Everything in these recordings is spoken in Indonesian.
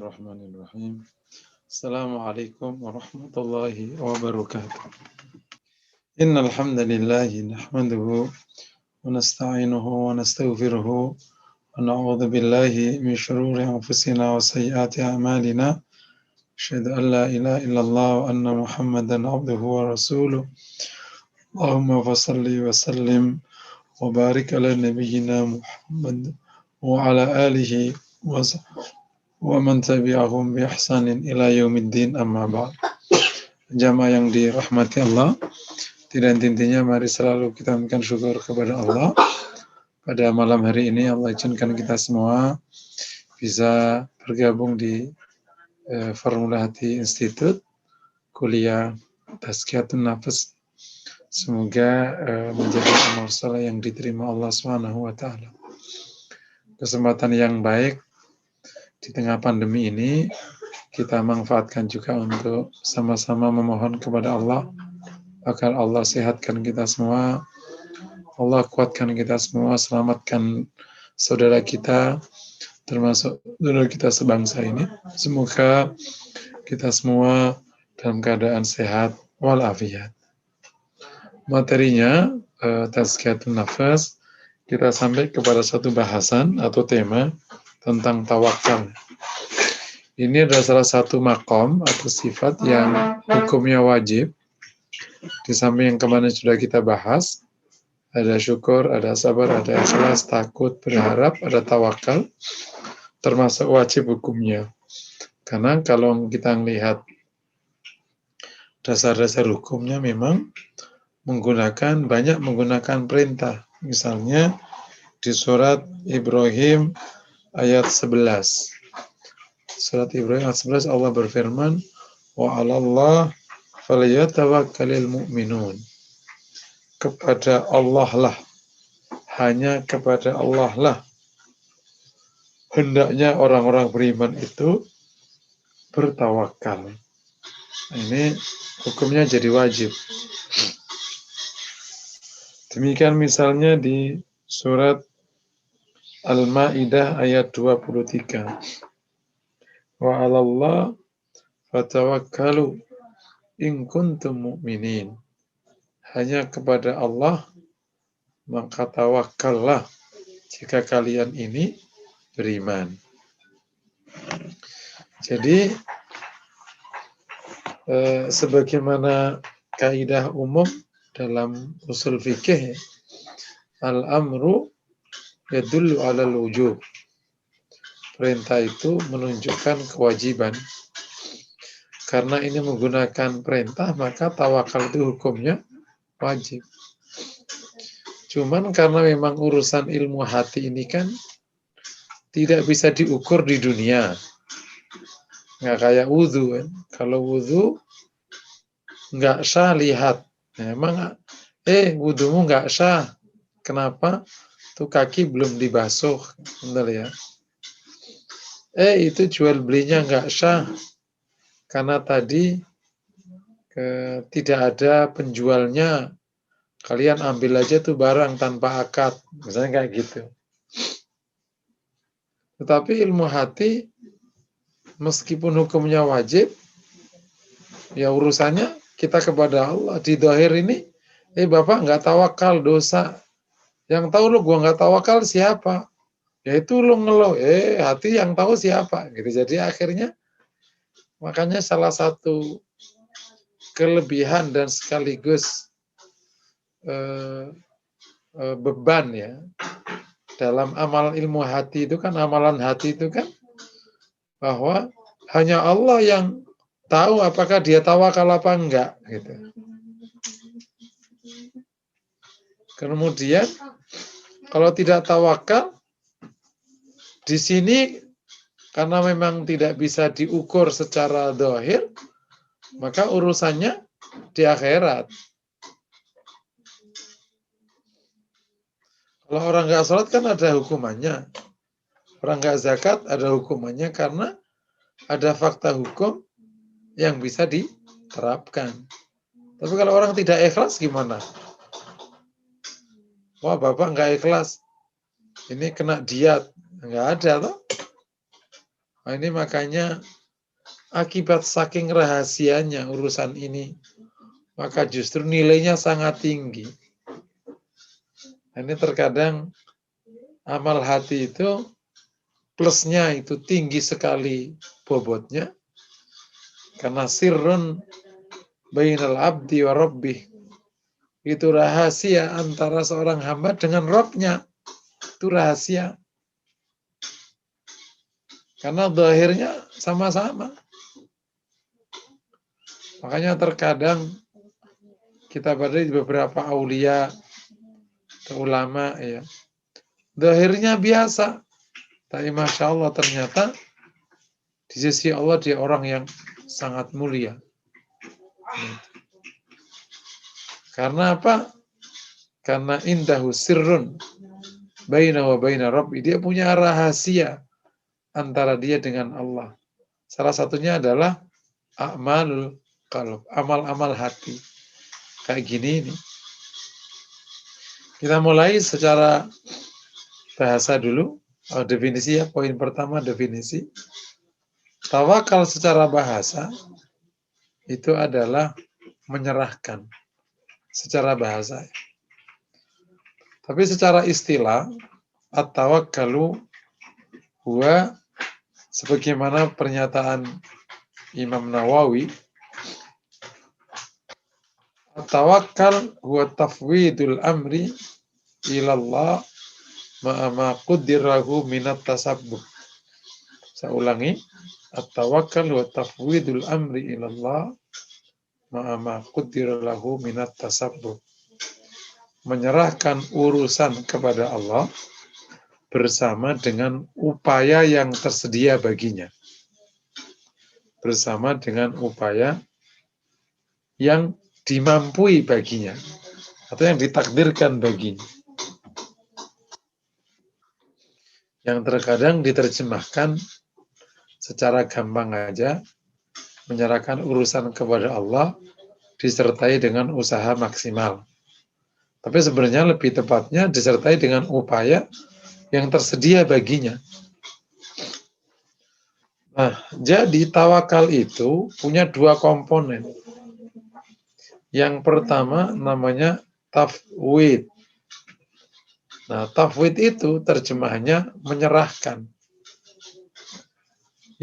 Bismillahirrahmanirrahim. Assalamualaikum warahmatullahi wabarakatuh. Innal hamdalillah nahmaduhu wa nasta'inuhu wa nastaghfiruhu wa na'udzu billahi min shururi anfusina wa sayyiati a'malina. Asyhadu an la ilaha illallah wa anna Muhammadan abduhu wa rasuluh. Allahumma fashalli wa sallim wa barik ala nabiyyina Muhammad wa ala alihi wa man tabi'ahum bi ihsanin ila yaumiddin amma ba'd. Jamaah yang dirahmati Allah, tidak intinya mari selalu kita memberikan syukur kepada Allah. Pada malam hari ini Allah izinkan kita semua bisa bergabung di Formula Hati Institute kuliah Tazkiyatun Nafas. Semoga menjadi amal saleh yang diterima Allah Subhanahu wa taala. Kesempatan yang baik di tengah pandemi ini kita manfaatkan juga untuk sama-sama memohon kepada Allah agar Allah sehatkan kita semua, Allah kuatkan kita semua, selamatkan saudara kita, termasuk saudara kita sebangsa ini. Semoga kita semua dalam keadaan sehat walafiat. Materinya Tazkiyatun Nafas, kita sampai kepada satu bahasan atau tema tentang tawakal. Ini adalah salah satu makom atau sifat yang hukumnya wajib. Di samping yang kemarin sudah kita bahas, ada syukur, ada sabar, ada ikhlas, takut, berharap, ada tawakal, termasuk wajib hukumnya. Karena kalau kita melihat dasar-dasar hukumnya memang banyak menggunakan perintah. Misalnya di surat Ibrahim ayat 11. Surat Ibrahim ayat 11 Allah berfirman, wa 'alallah falyatawakkalul mu'minun. Kepada Allah lah, hanya kepada Allah lah hendaknya orang-orang beriman itu bertawakal. Ini hukumnya jadi wajib. Demikian misalnya di surat Al-Maidah ayat 23. Wa 'alallah fatawakkalu in kuntum mu'minin. Hanya kepada Allah maka tawakallah jika kalian ini beriman. Jadi sebagaimana kaidah umum dalam usul fikih, al-amru yadullu 'alal wujub. Perintah itu menunjukkan kewajiban. Karena ini menggunakan perintah, maka tawakal itu hukumnya wajib. Cuman karena memang urusan ilmu hati ini kan tidak bisa diukur di dunia. Nggak kayak wudhu kan. Kalau wudhu nggak sah lihat. Nah, emang wudhumu nggak sah. Kenapa? Tuh kaki belum dibasuh. Benar ya. Itu jual belinya nggak sah. Karena tadi tidak ada penjualnya. Kalian ambil aja tuh barang tanpa akad. Misalnya kayak gitu. Tetapi ilmu hati, meskipun hukumnya wajib, ya urusannya kita kepada Allah. Di dohir ini, Bapak nggak tawakal, dosa. Yang tahu lu gua nggak tawakal siapa? Ya itu lu ngeluh. Hati yang tahu siapa? Gitu. Jadi akhirnya, makanya salah satu kelebihan dan sekaligus beban ya dalam amal ilmu hati itu kan, amalan hati itu kan bahwa hanya Allah yang tahu apakah dia tawakal apa enggak gitu. Kemudian kalau tidak tawakal di sini karena memang tidak bisa diukur secara zahir, maka urusannya di akhirat. Kalau orang nggak sholat kan ada hukumannya. Orang nggak zakat ada hukumannya karena ada fakta hukum yang bisa diterapkan. Tapi kalau orang tidak ikhlas gimana? Wah, Bapak nggak ikhlas. Ini kena diat. Nggak ada loh. Nah, ini makanya akibat saking rahasianya urusan ini, maka justru nilainya sangat tinggi. Ini terkadang amal hati itu plusnya itu tinggi sekali bobotnya, karena sirrun bainal abdi wa rabbih. Itu rahasia antara seorang hamba dengan Rabb-nya. Itu rahasia. Karena zahirnya sama-sama. Makanya terkadang kita pada beberapa aulia, ulama, ya, zahirnya biasa. Tapi Masya Allah ternyata di sisi Allah dia orang yang sangat mulia. Karena apa? Karena indahu sirrun baina wa baina rabbi. Dia punya rahasia antara dia dengan Allah. Salah satunya adalah a'malul qalb, amal-amal hati. Kayak gini nih. Kita mulai secara bahasa dulu. Definisi ya, poin pertama definisi. Tawakal secara bahasa itu adalah menyerahkan secara bahasa. Tapi secara istilah, at-tawakkalu huwa, sebagaimana pernyataan Imam Nawawi, at-tawakkal huwa tafwidul amri ilallah ma'ama qudirahu minat tasabbuh. Saya ulangi, at-tawakkal huwa tafwidul amri ilallah ma'ama qudirahu minat tasabbuh. Menyerahkan urusan kepada Allah bersama dengan upaya yang tersedia baginya. Bersama dengan upaya yang dimampui baginya. Atau yang ditakdirkan baginya. Yang terkadang diterjemahkan secara gampang aja, menyerahkan urusan kepada Allah disertai dengan usaha maksimal. Tapi sebenarnya lebih tepatnya disertai dengan upaya yang tersedia baginya. Nah, jadi tawakal itu punya dua komponen. Yang pertama namanya tafwid. Nah, tafwid itu terjemahannya menyerahkan.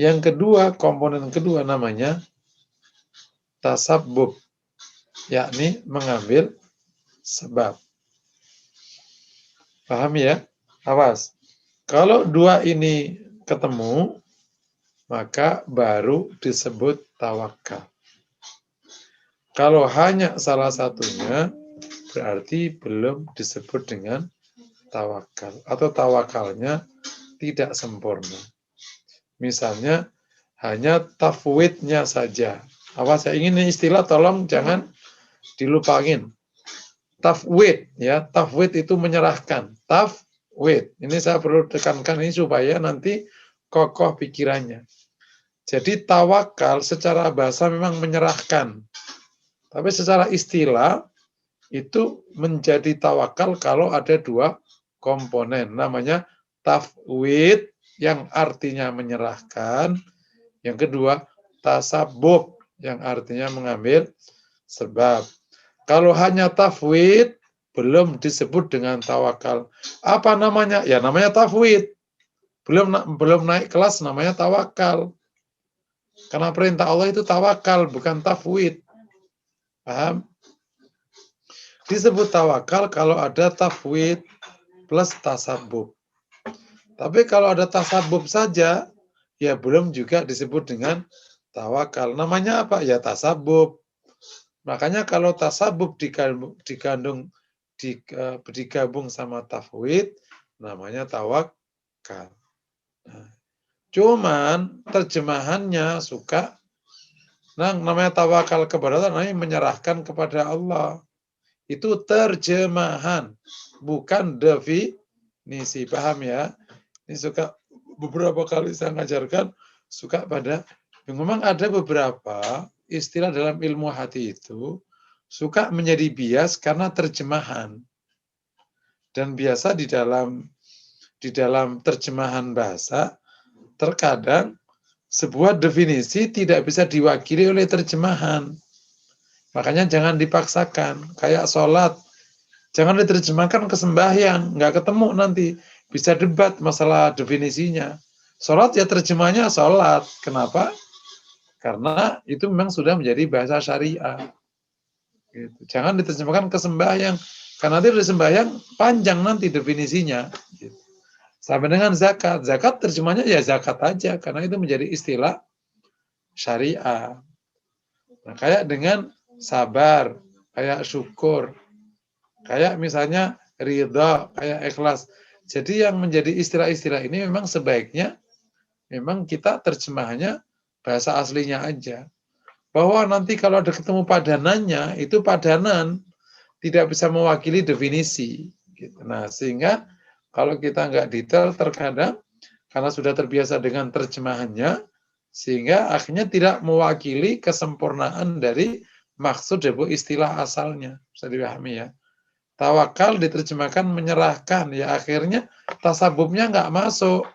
Yang kedua, komponen kedua namanya tasabbub, yakni mengambil sebab. Paham ya? Awas. Kalau dua ini ketemu, maka baru disebut tawakal. Kalau hanya salah satunya, berarti belum disebut dengan tawakal. Atau tawakalnya tidak sempurna. Misalnya, hanya tafwidnya saja. Awas, saya ingin istilah tolong jangan dilupangin. Tafwid, ya, tafwid itu menyerahkan. Tafwid, ini saya perlu tekankan ini supaya nanti kokoh pikirannya. Jadi tawakal secara bahasa memang menyerahkan. Tapi secara istilah itu menjadi tawakal kalau ada dua komponen. Namanya tafwid yang artinya menyerahkan. Yang kedua tasabbub yang artinya mengambil sebab. Kalau hanya tafwid, belum disebut dengan tawakal. Apa namanya? Ya namanya tafwid. Belum naik kelas namanya tawakal. Karena perintah Allah itu tawakal, bukan tafwid. Paham? Disebut tawakal kalau ada tafwid plus tasabbub. Tapi kalau ada tasabbub saja, ya belum juga disebut dengan tawakal. Namanya apa? Ya tasabbub. Makanya kalau tasabbub digabung sama tafwid, namanya tawakal. Nah, cuman terjemahannya suka, nah namanya tawakal kepada Allah, namanya menyerahkan kepada Allah. Itu terjemahan, bukan definisi. Paham ya? Ini suka beberapa kali saya ngajarkan, suka pada, memang ada beberapa istilah dalam ilmu hati itu suka menjadi bias karena terjemahan. Dan biasa di dalam terjemahan bahasa terkadang sebuah definisi tidak bisa diwakili oleh terjemahan. Makanya jangan dipaksakan. Kayak sholat, jangan diterjemahkan ke sembahyang, nggak ketemu nanti. Bisa debat masalah definisinya. Sholat ya terjemahnya sholat. Kenapa? Karena itu memang sudah menjadi bahasa syariah. Gitu. Jangan diterjemahkan ke sembahyang. Karena nanti di sembahyang panjang nanti definisinya. Gitu. Sampai dengan zakat. Zakat terjemahnya ya zakat aja. Karena itu menjadi istilah syariah. Nah, kayak dengan sabar, kayak syukur, kayak misalnya ridha, kayak ikhlas. Jadi yang menjadi istilah-istilah ini memang sebaiknya memang kita terjemahnya bahasa aslinya aja. Bahwa nanti kalau ada ketemu padanannya, itu padanan tidak bisa mewakili definisi. Gitu. Nah, sehingga kalau kita nggak detail terkadang karena sudah terbiasa dengan terjemahannya, sehingga akhirnya tidak mewakili kesempurnaan dari maksud dari istilah asalnya. Bisa dipahami ya. Tawakal diterjemahkan menyerahkan, ya akhirnya tasabubnya nggak masuk.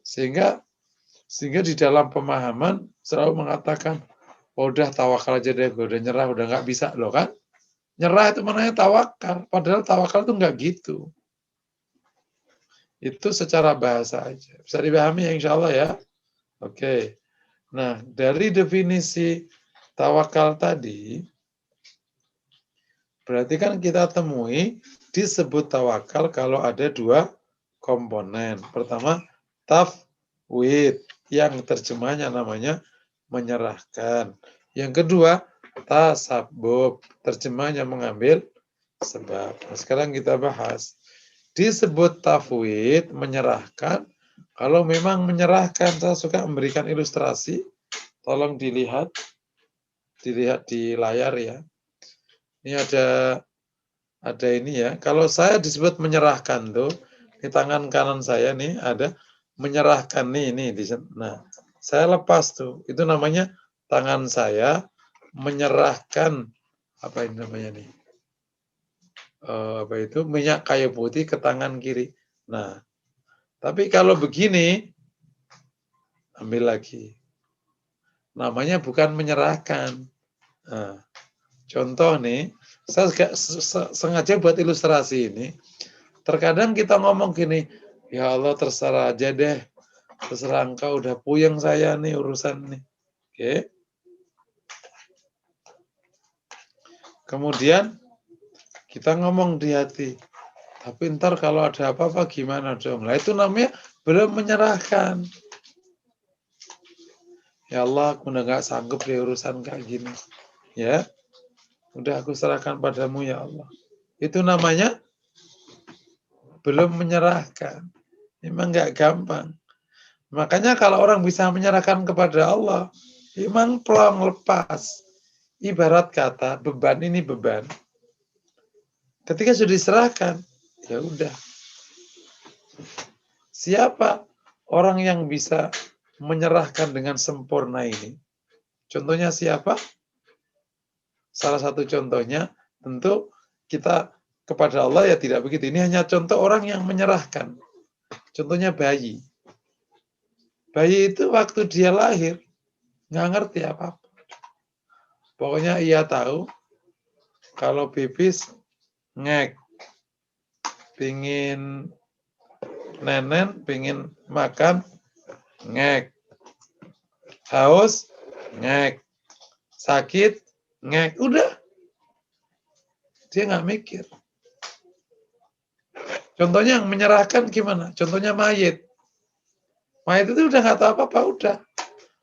Sehingga di dalam pemahaman selalu mengatakan, oh, udah tawakal aja deh, gue udah nyerah, udah nggak bisa loh kan. Nyerah itu namanya tawakal, padahal tawakal itu nggak gitu. Itu secara bahasa aja. Bisa dipahami ya insya Allah ya. Oke. Nah, dari definisi tawakal tadi, berarti kan kita temui disebut tawakal kalau ada dua komponen. Pertama, tafwid, yang terjemahnya namanya menyerahkan. Yang kedua, tasabub, terjemahnya mengambil sebab. Nah, sekarang kita bahas. Disebut tafwid, menyerahkan. Kalau memang menyerahkan, saya suka memberikan ilustrasi. Tolong dilihat di layar ya. Ini ada ini ya. Kalau saya disebut menyerahkan tuh, di tangan kanan saya nih ada menyerahkan nih di sana. Nah, saya lepas tuh. Itu namanya tangan saya menyerahkan apa ini namanya nih? Apa itu? Minyak kayu putih ke tangan kiri. Nah, tapi kalau begini ambil lagi. Namanya bukan menyerahkan. Nah, contoh nih, saya sengaja buat ilustrasi ini. Terkadang kita ngomong gini, ya Allah terserah aja deh, terserah engkau, udah puyeng saya nih urusan nih. Oke. Kemudian kita ngomong di hati, tapi ntar kalau ada apa-apa gimana dong? Nah itu namanya belum menyerahkan. Ya Allah, aku udah gak sanggup di urusan kayak gini. Ya, udah aku serahkan padamu ya Allah. Itu namanya belum menyerahkan. Memang gak gampang. Makanya kalau orang bisa menyerahkan kepada Allah, memang plong lepas. Ibarat kata beban ini beban. Ketika sudah diserahkan, ya udah. Siapa orang yang bisa menyerahkan dengan sempurna ini? Contohnya siapa? Salah satu contohnya tentu kita kepada Allah ya tidak begitu. Ini hanya contoh orang yang menyerahkan. Contohnya bayi. Bayi itu waktu dia lahir nggak ngerti apa-apa. Pokoknya ia tahu kalau pipis ngek, pingin nenen, pingin makan ngek, haus ngek, sakit ngek, udah dia nggak mikir. Contohnya yang menyerahkan gimana? Contohnya mayit. Mayit itu udah nggak tahu apa-apa, udah.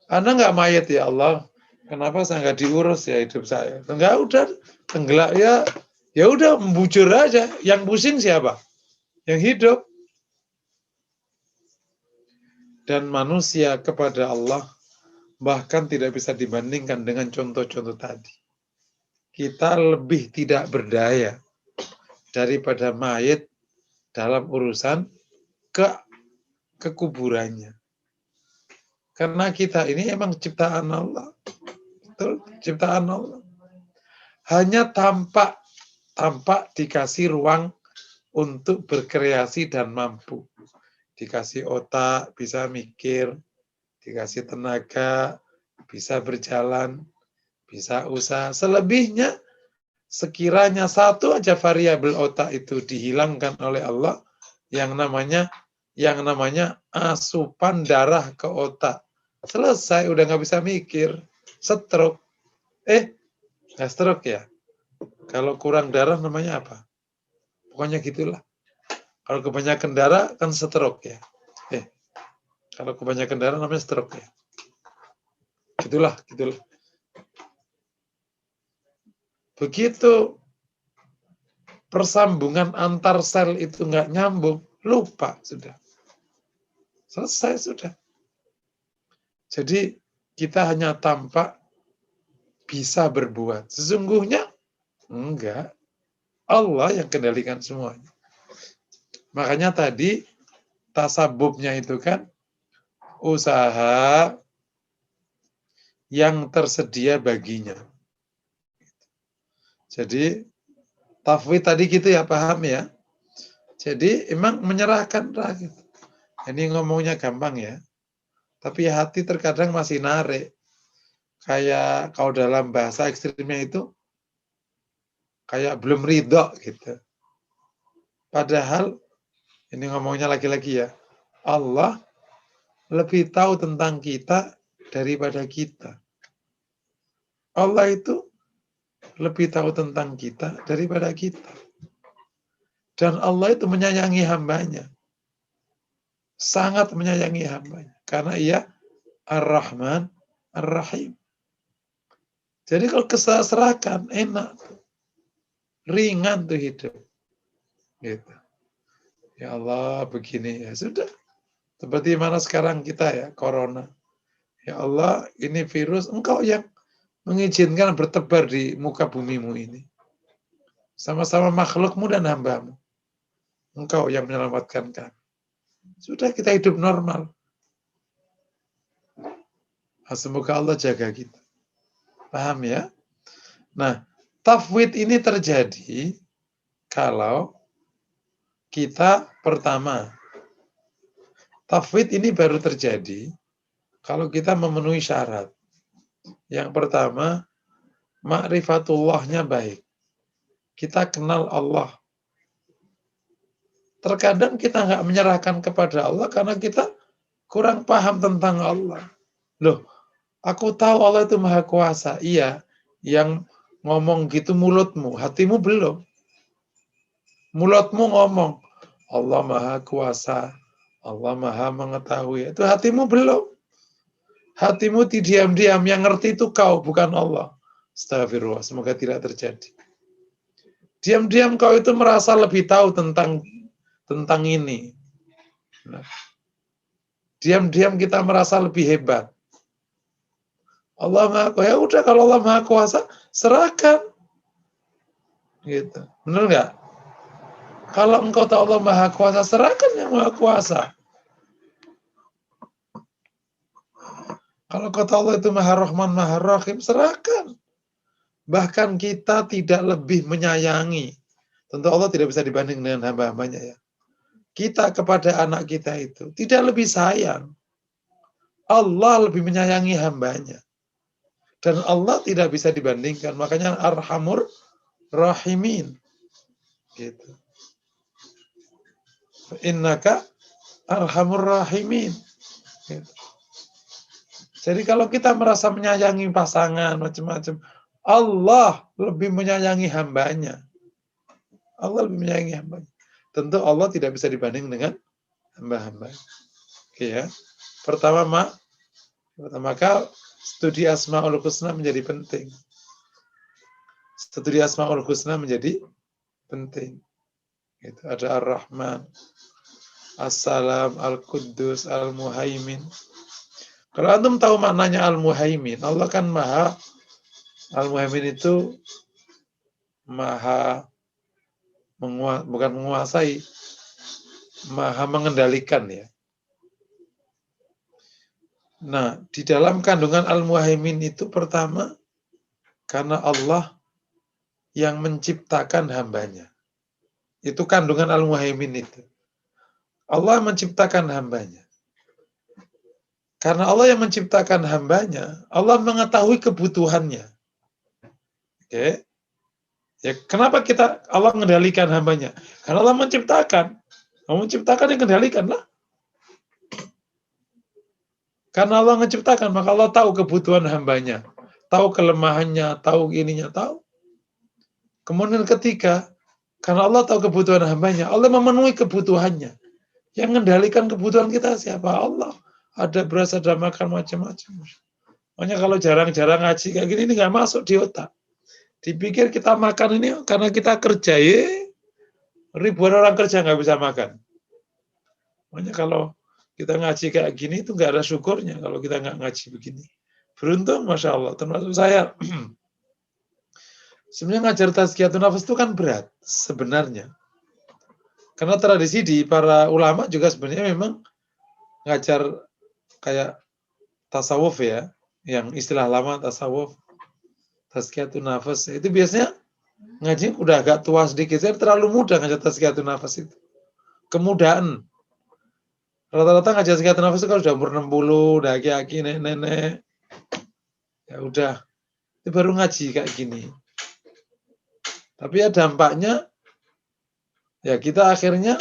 Anda nggak mayit ya Allah. Kenapa saya nggak diurus ya hidup saya? Enggak, udah tenggelam ya. Ya udah membujur aja. Yang pusing siapa? Yang hidup. Dan manusia kepada Allah bahkan tidak bisa dibandingkan dengan contoh-contoh tadi. Kita lebih tidak berdaya daripada mayit dalam urusan kekuburannya. Karena kita ini emang ciptaan Allah. Betul, ciptaan Allah. Hanya tampak dikasih ruang untuk berkreasi dan mampu. Dikasih otak, bisa mikir, dikasih tenaga, bisa berjalan, bisa usaha. Selebihnya, sekiranya satu aja variabel otak itu dihilangkan oleh Allah, yang namanya asupan darah ke otak. Selesai, udah nggak bisa mikir. Stroke. Nggak stroke ya? Kalau kurang darah namanya apa? Pokoknya gitulah. Kalau kebanyakan darah kan stroke ya. Kalau kebanyakan darah namanya stroke ya. Gitulah. Begitu persambungan antar sel itu nggak nyambung, lupa sudah. Selesai sudah. Jadi kita hanya tampak bisa berbuat. Sesungguhnya enggak. Allah yang kendalikan semuanya. Makanya tadi tasabubnya itu kan usaha yang tersedia baginya. Jadi tafwid tadi gitu ya, paham ya? Jadi emang menyerahkan gitu. Ini ngomongnya gampang ya. Tapi hati terkadang masih narik. Kayak kalau dalam bahasa ekstrimnya itu kayak belum ridho gitu. Padahal ini ngomongnya lagi-lagi ya, Allah lebih tahu tentang kita daripada kita. Allah itu lebih tahu tentang kita daripada kita. Dan Allah itu menyayangi hambanya. Sangat menyayangi hambanya. Karena ia Ar-Rahman, Ar-Rahim. Jadi kalau keserahkan, enak. Ringan tuh hidup. Gitu. Ya Allah, begini ya. Sudah. Seperti mana sekarang kita ya, corona. Ya Allah, ini virus, engkau yang mengizinkan bertebar di muka bumimu ini. Sama-sama makhlukmu dan hambamu. Engkau yang menyelamatkan kami. Sudah, kita hidup normal. Nah, semoga Allah jaga kita. Paham ya? Nah, tafwid ini terjadi kalau kita pertama, tafwid ini baru terjadi kalau kita memenuhi syarat. Yang pertama, ma'rifatullahnya baik. Kita kenal Allah. Terkadang kita nggak menyerahkan kepada Allah karena kita kurang paham tentang Allah. Loh, aku tahu Allah itu maha kuasa. Iya, yang ngomong gitu mulutmu, hatimu belum. Mulutmu ngomong, Allah maha kuasa, Allah maha mengetahui. Itu hatimu belum. Hatimu diam-diam, yang ngerti itu kau, bukan Allah. Astagfirullah, semoga tidak terjadi. Diam-diam kau itu merasa lebih tahu tentang ini. Nah, diam-diam kita merasa lebih hebat. Allah maha kuasa, ya udah kalau Allah maha kuasa, serahkan. Gitu. Benar nggak? Kalau engkau tahu Allah maha kuasa, serahkan yang maha kuasa. Kalau kata Allah itu maha rahman, maha rahim, serahkan. Bahkan kita tidak lebih menyayangi. Tentu Allah tidak bisa dibanding dengan hamba-hambanya ya. Kita kepada anak kita itu tidak lebih sayang. Allah lebih menyayangi hambanya. Dan Allah tidak bisa dibandingkan. Makanya Arhamur Rahimin. Gitu. Innaka Arhamur Rahimin. Gitu. Jadi kalau kita merasa menyayangi pasangan, macam-macam, Allah lebih menyayangi hambanya. Allah lebih menyayangi hambanya. Tentu Allah tidak bisa dibanding dengan hamba-hamba. Oke ya. Pertama, maka studi Asmaul Husna menjadi penting. Studi Asmaul Husna menjadi penting. Itu ada Ar-Rahman, As-Salam, Al-Quddus, Al-Muhaimin. Kalau antum tahu maknanya Al-Muhaimin, Allah kan maha, Al-Muhaimin itu maha bukan menguasai, maha mengendalikan ya. Nah, di dalam kandungan Al-Muhaimin itu pertama, karena Allah yang menciptakan hambanya. Itu kandungan Al-Muhaimin itu. Allah menciptakan hambanya. Karena Allah yang menciptakan hambanya, Allah mengetahui kebutuhannya. Oke. Ya, kenapa Allah mengendalikan hambanya? Karena Allah menciptakan. Allah menciptakan yang kendalikan lah. Karena Allah menciptakan, maka Allah tahu kebutuhan hambanya. Tahu kelemahannya, tahu ininya, tahu. Kemudian karena Allah tahu kebutuhan hambanya, Allah memenuhi kebutuhannya. Yang mengendalikan kebutuhan kita siapa? Allah. Ada beras, ada makan, macam-macam. Makanya kalau jarang-jarang ngaji kayak gini, ini nggak masuk di otak. Dipikir kita makan ini karena kita kerja, ribuan orang kerja nggak bisa makan. Makanya kalau kita ngaji kayak gini itu nggak ada syukurnya kalau kita nggak ngaji begini. Beruntung, Masya Allah, termasuk saya. Sebenarnya ngajar tazkiyatun nafas itu kan berat sebenarnya. Karena tradisi di para ulama juga sebenarnya memang ngajar kayak tasawuf ya, yang istilah lama tasawuf, tazkiyatun nafas, itu biasanya ngaji udah agak tua sedikit, saya terlalu muda ngajar tazkiyatun nafas itu. Kemudahan. Rata-rata ngajar tazkiyatun nafas itu kalau udah umur 60, udah aki-aki, nenek-nenek, ya udah, itu baru ngaji kayak gini. Tapi ya dampaknya, ya kita akhirnya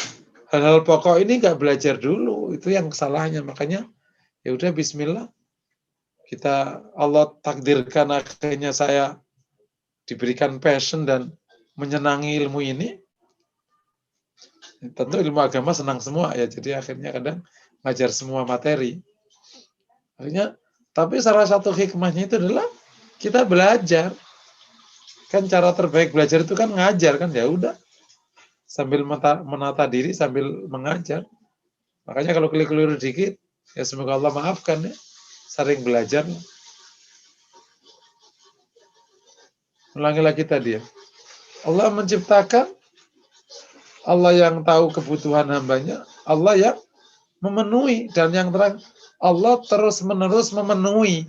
hal-hal pokok ini nggak belajar dulu, itu yang kesalahannya. Makanya ya udah Bismillah, Allah takdirkan akhirnya saya diberikan passion dan menyenangi ilmu ini. Tentu ilmu agama senang semua ya, jadi akhirnya kadang ngajar semua materi. Akhirnya, tapi salah satu hikmahnya itu adalah kita belajar. Kan cara terbaik belajar itu kan ngajar kan, ya udah sambil menata diri sambil mengajar. Makanya kalau keliru-keliru dikit, ya semoga Allah maafkan ya. Sering belajar. Ulangi lagi tadi ya. Allah menciptakan, Allah yang tahu kebutuhan hambanya, Allah yang memenuhi, dan yang terang Allah terus-menerus memenuhi.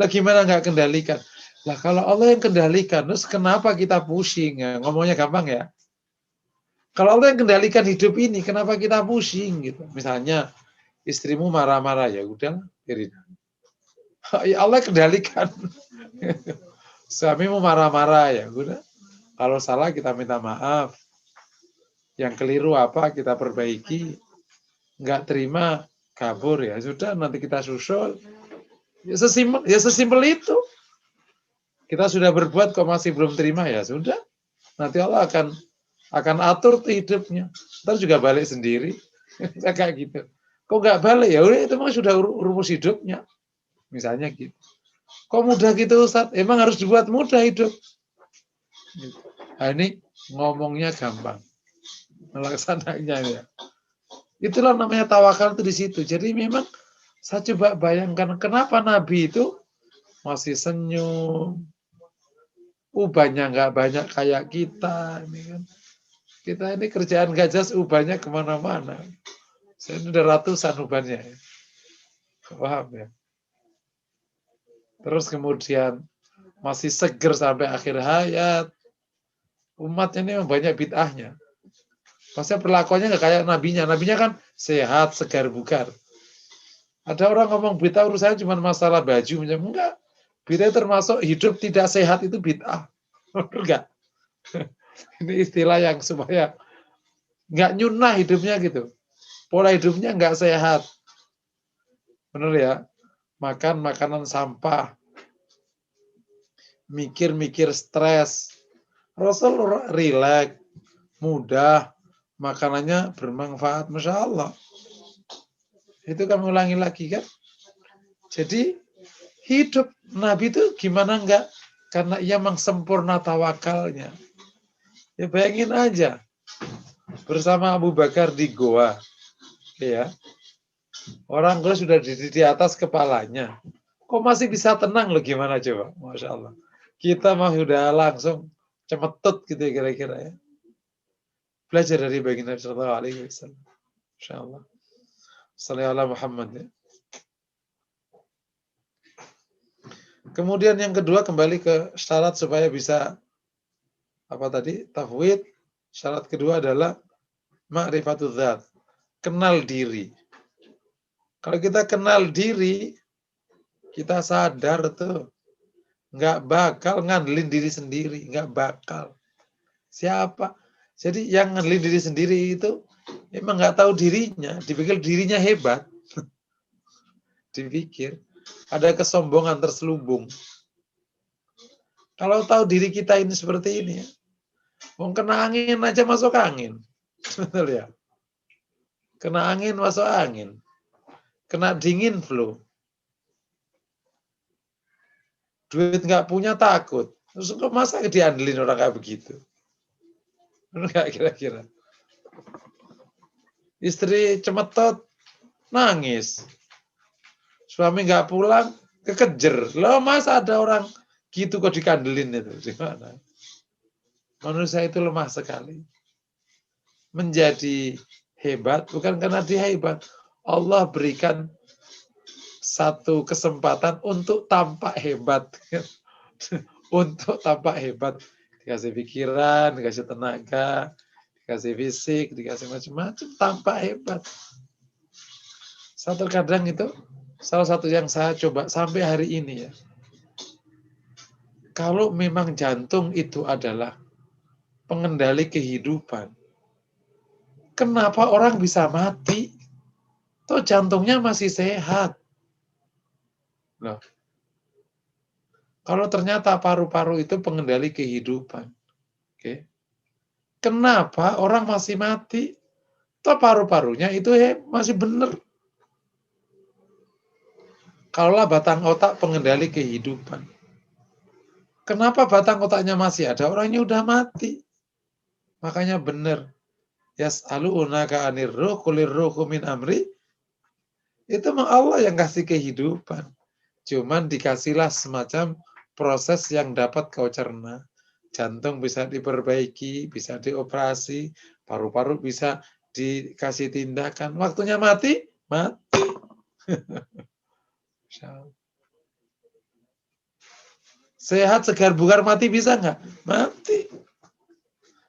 Lah gimana nggak kendalikan? Lah kalau Allah yang kendalikan, terus kenapa kita pusing ya? Ngomongnya gampang ya. Kalau Allah yang kendalikan hidup ini, kenapa kita pusing gitu? Misalnya istrimu marah-marah, ya udah, biarin. Ya Allah kendalikan. Suamimu marah-marah, ya udah. Kalau salah kita minta maaf. Yang keliru apa kita perbaiki. Nggak terima, kabur, ya sudah, nanti kita susul. Ya sesimpel itu. Kita sudah berbuat kok masih belum terima, ya sudah. Nanti Allah akan atur tuh hidupnya. Ntar juga balik sendiri. Kayak gitu. Kok nggak balik? Ya udah, itu mah sudah rumus hidupnya. Misalnya gitu. Kok mudah gitu Ustaz? Emang harus dibuat mudah hidup. Nah, ini ngomongnya gampang. Melaksananya ya. Itulah namanya tawakal itu di situ. Jadi memang saya coba bayangkan kenapa Nabi itu masih senyum. Ubahnya nggak banyak kayak kita. Ini kan. Kita ini kerjaan gajas ubahnya kemana-mana. Saya ini udah ratusan ubahnya. Ya. Paham ya? Terus kemudian masih seger sampai akhir hayat. Umat ini memang banyak bid'ahnya. Maksudnya perlakuannya nggak kayak nabinya. Nabinya kan sehat, segar, bugar. Ada orang ngomong bid'ah urusannya cuma masalah baju. Enggak. Bid'ah termasuk hidup tidak sehat itu bid'ah. Enggak. Ini istilah yang supaya nggak nyunah hidupnya gitu. Pola hidupnya nggak sehat. Benar ya? Makan makanan sampah. Mikir-mikir stres. Rasul rileks, mudah, makanannya bermanfaat, Masya Allah. Itu kan ulangi lagi kan. Jadi hidup Nabi itu gimana enggak? Karena ia sempurna tawakalnya. Ya bayangin aja. Bersama Abu Bakar di Goa. Ya. Orang Quraisy sudah di atas kepalanya. Kok masih bisa tenang loh, gimana coba? Masya Allah. Kita mah udah langsung cemetut gitu kira-kira ya. Belajar dari baginda Nabi Sallallahu Alaihi Wasallam. Masya Allah. Sallallahu Muhammad ya. Kemudian yang kedua kembali ke syarat supaya bisa apa tadi? Tafwid. Syarat kedua adalah ma'rifatul dzat. Kenal diri. Kalau kita kenal diri, kita sadar tuh, nggak bakal ngandelin diri sendiri, nggak bakal. Siapa? Jadi yang ngandelin diri sendiri itu emang nggak tahu dirinya, dipikir dirinya hebat, dipikir ada kesombongan terselubung. Kalau tahu diri kita ini seperti ini, mau kena angin aja masuk angin, betul ya? Kena angin masuk angin, kena dingin flu, duit nggak punya takut. Terus kok masa diandelin orang kayak begitu? Enggak kira-kira. Istri cemetot, nangis. Suami nggak pulang, kekejer. Loh masa ada orang gitu kok dikandelin itu? Gimana? Manusia itu lemah sekali. Menjadi hebat bukan karena dia hebat. Allah berikan satu kesempatan untuk tampak hebat. Untuk tampak hebat. Dikasih pikiran, dikasih tenaga, dikasih fisik, dikasih macam-macam, tampak hebat. Satu kadang itu, salah satu yang saya coba sampai hari ini ya. Kalau memang jantung itu adalah pengendali kehidupan, kenapa orang bisa mati? Toh jantungnya masih sehat. Loh. Kalau ternyata paru-paru itu pengendali kehidupan, oke? Kenapa orang masih mati? Toh paru-parunya itu masih benar. Kalaulah batang otak pengendali kehidupan, kenapa batang otaknya masih ada? Orangnya udah mati. Makanya benar. Yas'alunaka 'anir ruh qulir ruhu min amri. Itu memang Allah yang kasih kehidupan. Cuman dikasihlah semacam proses yang dapat kau cerna. Jantung bisa diperbaiki, bisa dioperasi, paru-paru bisa dikasih tindakan. Waktunya mati, mati. Sehat, segar, bugar, mati bisa nggak? Mati.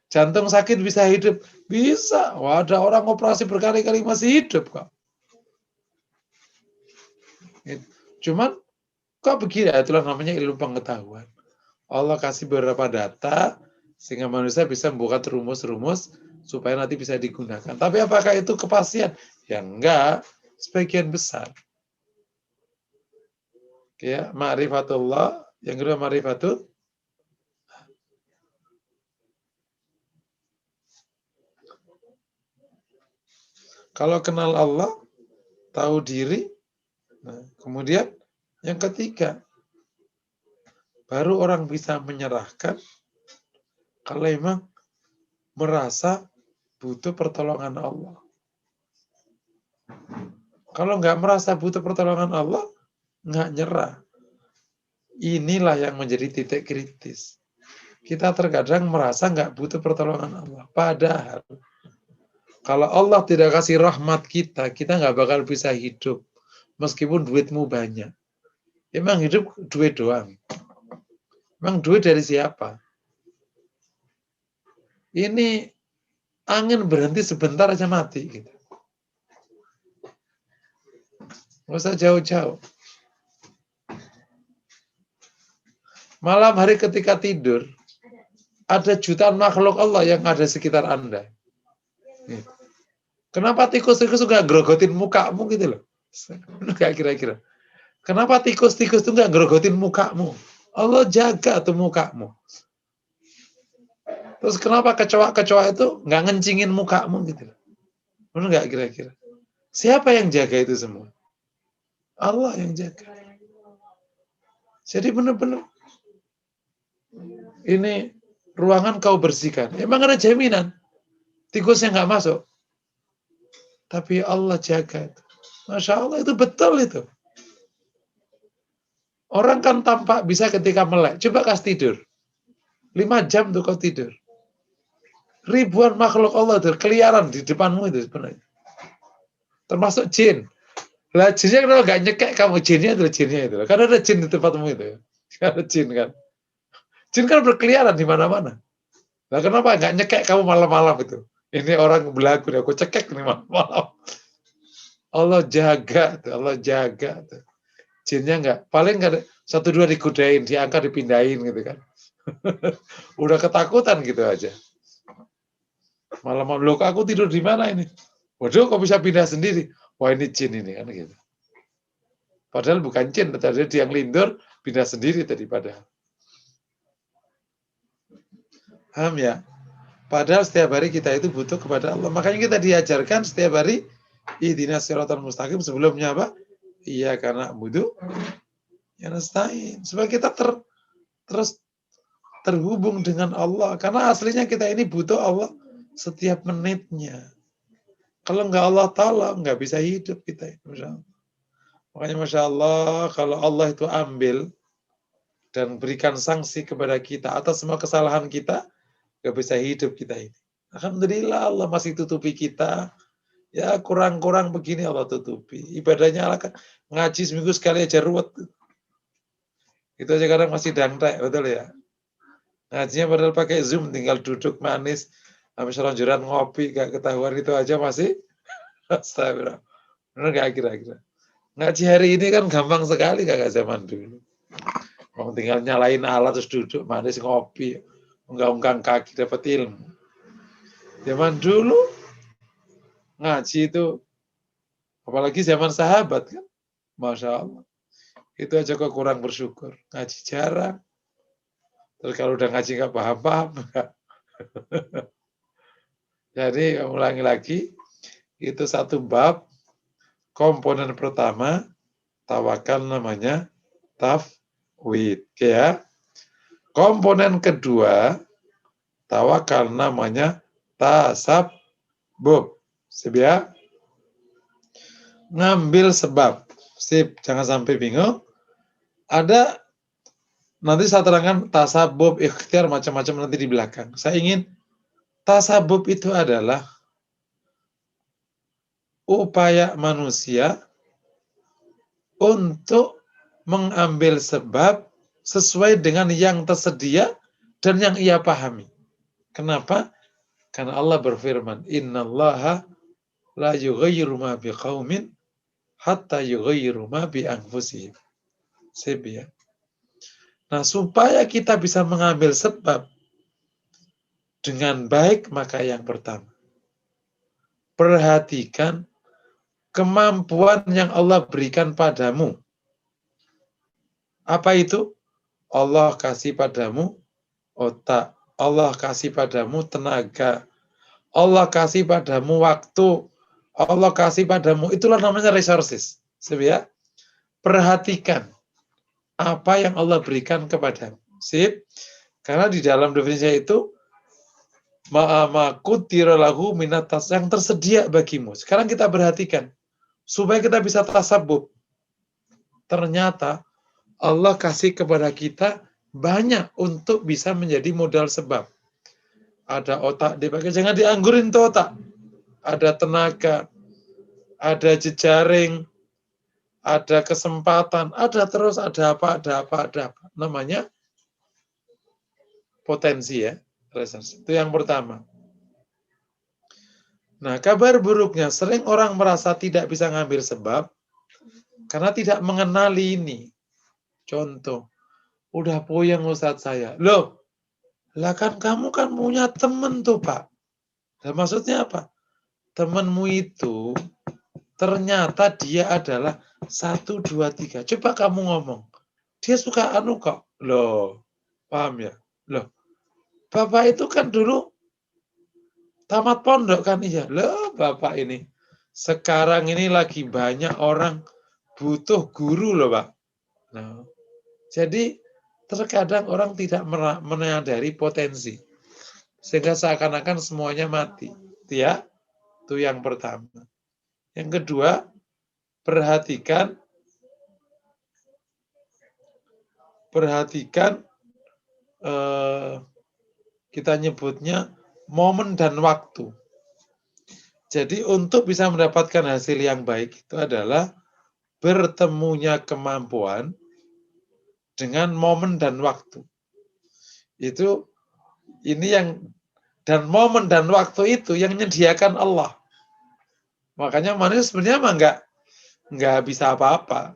Jantung sakit bisa hidup? Bisa. Wah, ada orang operasi berkali-kali masih hidup kok. Cuman kok begini? Itulah namanya ilmu pengetahuan. Allah kasih beberapa data sehingga manusia bisa membuat rumus-rumus supaya nanti bisa digunakan. Tapi apakah itu kepastian? Ya enggak, sebagian besar. Ya, ma'rifatullah, yang kedua ma'rifatul. Kalau kenal Allah, tahu diri, nah, kemudian yang ketiga, baru orang bisa menyerahkan kalau memang merasa butuh pertolongan Allah. Kalau nggak merasa butuh pertolongan Allah, nggak nyerah. Inilah yang menjadi titik kritis. Kita terkadang merasa nggak butuh pertolongan Allah. Padahal, kalau Allah tidak kasih rahmat kita, kita nggak bakal bisa hidup. Meskipun duitmu banyak. Emang hidup duit doang. Emang duit dari siapa? Ini angin berhenti sebentar aja mati. Gitu. Nggak usah jauh-jauh. Malam hari ketika tidur, ada jutaan makhluk Allah yang ada sekitar Anda. Gitu. Kenapa tikus-tikus nggak grogotin mukamu gitu loh? Nggak kira-kira. Kenapa tikus-tikus itu nggak grogotin mukamu? Allah jaga tuh mukamu. Terus kenapa kecoa-kecoa itu nggak ngencingin mukamu gitu loh? Benar nggak kira-kira? Siapa yang jaga itu semua? Allah yang jaga. Jadi benar-benar ini ruangan kau bersihkan. Emang ada jaminan tikusnya nggak masuk? Tapi Allah jaga itu. Masya Allah itu betul itu. Orang kan tampak bisa ketika melek. Coba kasih tidur. 5 jam tuh kau tidur. Ribuan makhluk Allah itu keliaran di depanmu itu sebenarnya. Termasuk jin. Lah jinnya kenapa gak nyekek kamu? Jinnya itu. Karena ada jin di tempatmu itu. Ada jin kan. Jin kan berkeliaran di mana-mana. Lah kenapa gak nyekek kamu malam-malam itu? Ini orang belagu, aku cekek nih malam-malam. Allah jaga tuh, Allah jaga tuh. Jinnya enggak, paling enggak ada, 1-2 digodain, diangkat, dipindahin gitu kan. Udah ketakutan gitu aja. Malah loh, aku tidur di mana ini? Waduh, kok bisa pindah sendiri? Wah, ini jin ini kan gitu. Padahal bukan jin, tadi dia yang lindur, pindah sendiri tadi padahal. Paham ya? Padahal setiap hari kita itu butuh kepada Allah. Makanya kita diajarkan setiap hari ihdinas siratal mustaqim, sebelumnya apa? Iya, karena butuh ya nasta'in. Supaya kita terus terhubung dengan Allah. Karena aslinya kita ini butuh Allah setiap menitnya. Kalau nggak Allah tolong, nggak bisa hidup kita. Masya Allah. Makanya Masya Allah, kalau Allah itu ambil dan berikan sanksi kepada kita atas semua kesalahan kita, nggak bisa hidup kita ini. Alhamdulillah Allah masih tutupi kita. Ya kurang-kurang begini Allah tutupi. Ibadahnya ngaji seminggu sekali aja ruwet. Itu aja kadang masih dangdek, betul ya. Ngajinya padahal pakai Zoom, tinggal duduk manis, habis selonjoran ngopi, gak ketahuan, itu aja masih astagfirullah. Benar gak kira-kira? Ngaji hari ini kan gampang sekali, kagak zaman dulu. Mau tinggal nyalain alat terus duduk manis ngopi, unggang-unggang kaki dapat ilmu. Zaman dulu ngaji itu, apalagi zaman sahabat kan, Masya Allah. Itu aja kok kurang bersyukur. Ngaji jarang. Terus kalau udah ngaji nggak paham-paham. Jadi ulangi lagi, itu satu bab. Komponen pertama, tawakal namanya tafwid. Ya. Komponen kedua, tawakal namanya tasabbub. Sip ya. Ngambil sebab. Sip, jangan sampai bingung. Ada, nanti saya terangkan tasabbub, ikhtiar, macam-macam nanti di belakang. Saya ingin, tasabbub itu adalah upaya manusia untuk mengambil sebab sesuai dengan yang tersedia dan yang ia pahami. Kenapa? Karena Allah berfirman, innallaha la yughayyiru ma biqaumin hatta yughayyiru ma bi anfusihim. Sip ya. Nah, supaya kita bisa mengambil sebab dengan baik, maka yang pertama, perhatikan kemampuan yang Allah berikan padamu. Apa itu? Allah kasih padamu otak, Allah kasih padamu tenaga, Allah kasih padamu waktu, Allah kasih padamu, itulah namanya resources. Sip ya? Perhatikan apa yang Allah berikan kepadamu. Sip? Karena di dalam definisi itu, ma'amakutiralahu minatas, yang tersedia bagimu. Sekarang kita perhatikan, supaya kita bisa tasabbub. Ternyata Allah kasih kepada kita banyak untuk bisa menjadi modal sebab. Ada otak dipakai, jangan dianggurin tuh otak. Ada tenaga, ada jejaring, ada kesempatan, ada terus, ada apa. Namanya potensi ya. Itu yang pertama. Nah, kabar buruknya, sering orang merasa tidak bisa ngambil sebab karena tidak mengenali ini. Contoh, udah puyeng Ustadz saya. Loh, lah kan kamu kan punya temen tuh Pak. Nah, maksudnya apa? Temenmu itu ternyata dia adalah 1, 2, 3. Coba kamu ngomong. Dia suka anu kok. Loh, paham ya? Loh, Bapak itu kan dulu tamat pondok kan? Iya. Loh, Bapak ini. Sekarang ini lagi banyak orang butuh guru loh Pak. Nah, jadi terkadang orang tidak menyadari potensi. Sehingga seakan-akan semuanya mati. Itu ya. Itu yang pertama. Yang kedua, perhatikan kita nyebutnya momen dan waktu. Jadi untuk bisa mendapatkan hasil yang baik itu adalah bertemunya kemampuan dengan momen dan waktu. Itu ini yang, dan momen dan waktu itu yang menyediakan Allah. Makanya manusia sebenarnya mah nggak bisa apa-apa.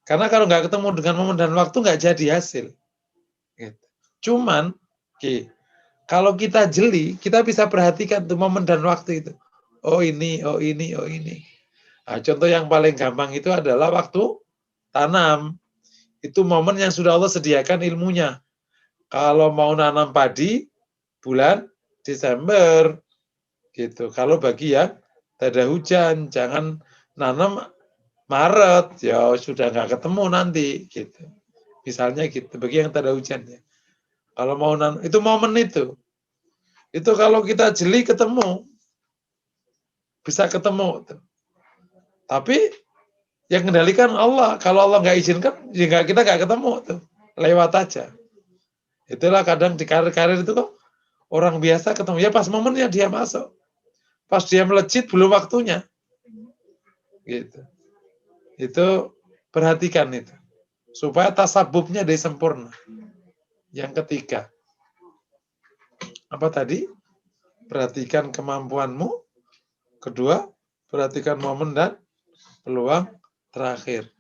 Karena kalau nggak ketemu dengan momen dan waktu nggak jadi hasil. Gitu. Cuman, kalau kita jeli, kita bisa perhatikan tuh momen dan waktu itu. Oh ini, oh ini, oh ini. Nah, contoh yang paling gampang itu adalah waktu tanam. Itu momen yang sudah Allah sediakan ilmunya. Kalau mau nanam padi, bulan Desember. Gitu. Kalau bagi yang tidak ada hujan, jangan nanam Maret, ya sudah nggak ketemu nanti. Gitu. Misalnya gitu, bagi yang tidak ada hujannya. Kalau mau nanam, itu momen itu. Itu kalau kita jeli ketemu, bisa ketemu. Tapi yang kendalikan Allah. Kalau Allah nggak izinkan, ya kita nggak ketemu tuh, lewat aja. Itulah kadang di karir-karir itu kok orang biasa ketemu ya pas momennya dia masuk, pas dia melejit belum waktunya, gitu. Itu perhatikan itu supaya tasabubnya dia sempurna. Yang ketiga, apa tadi? Perhatikan kemampuanmu. Kedua, perhatikan momen dan peluang. Terakhir,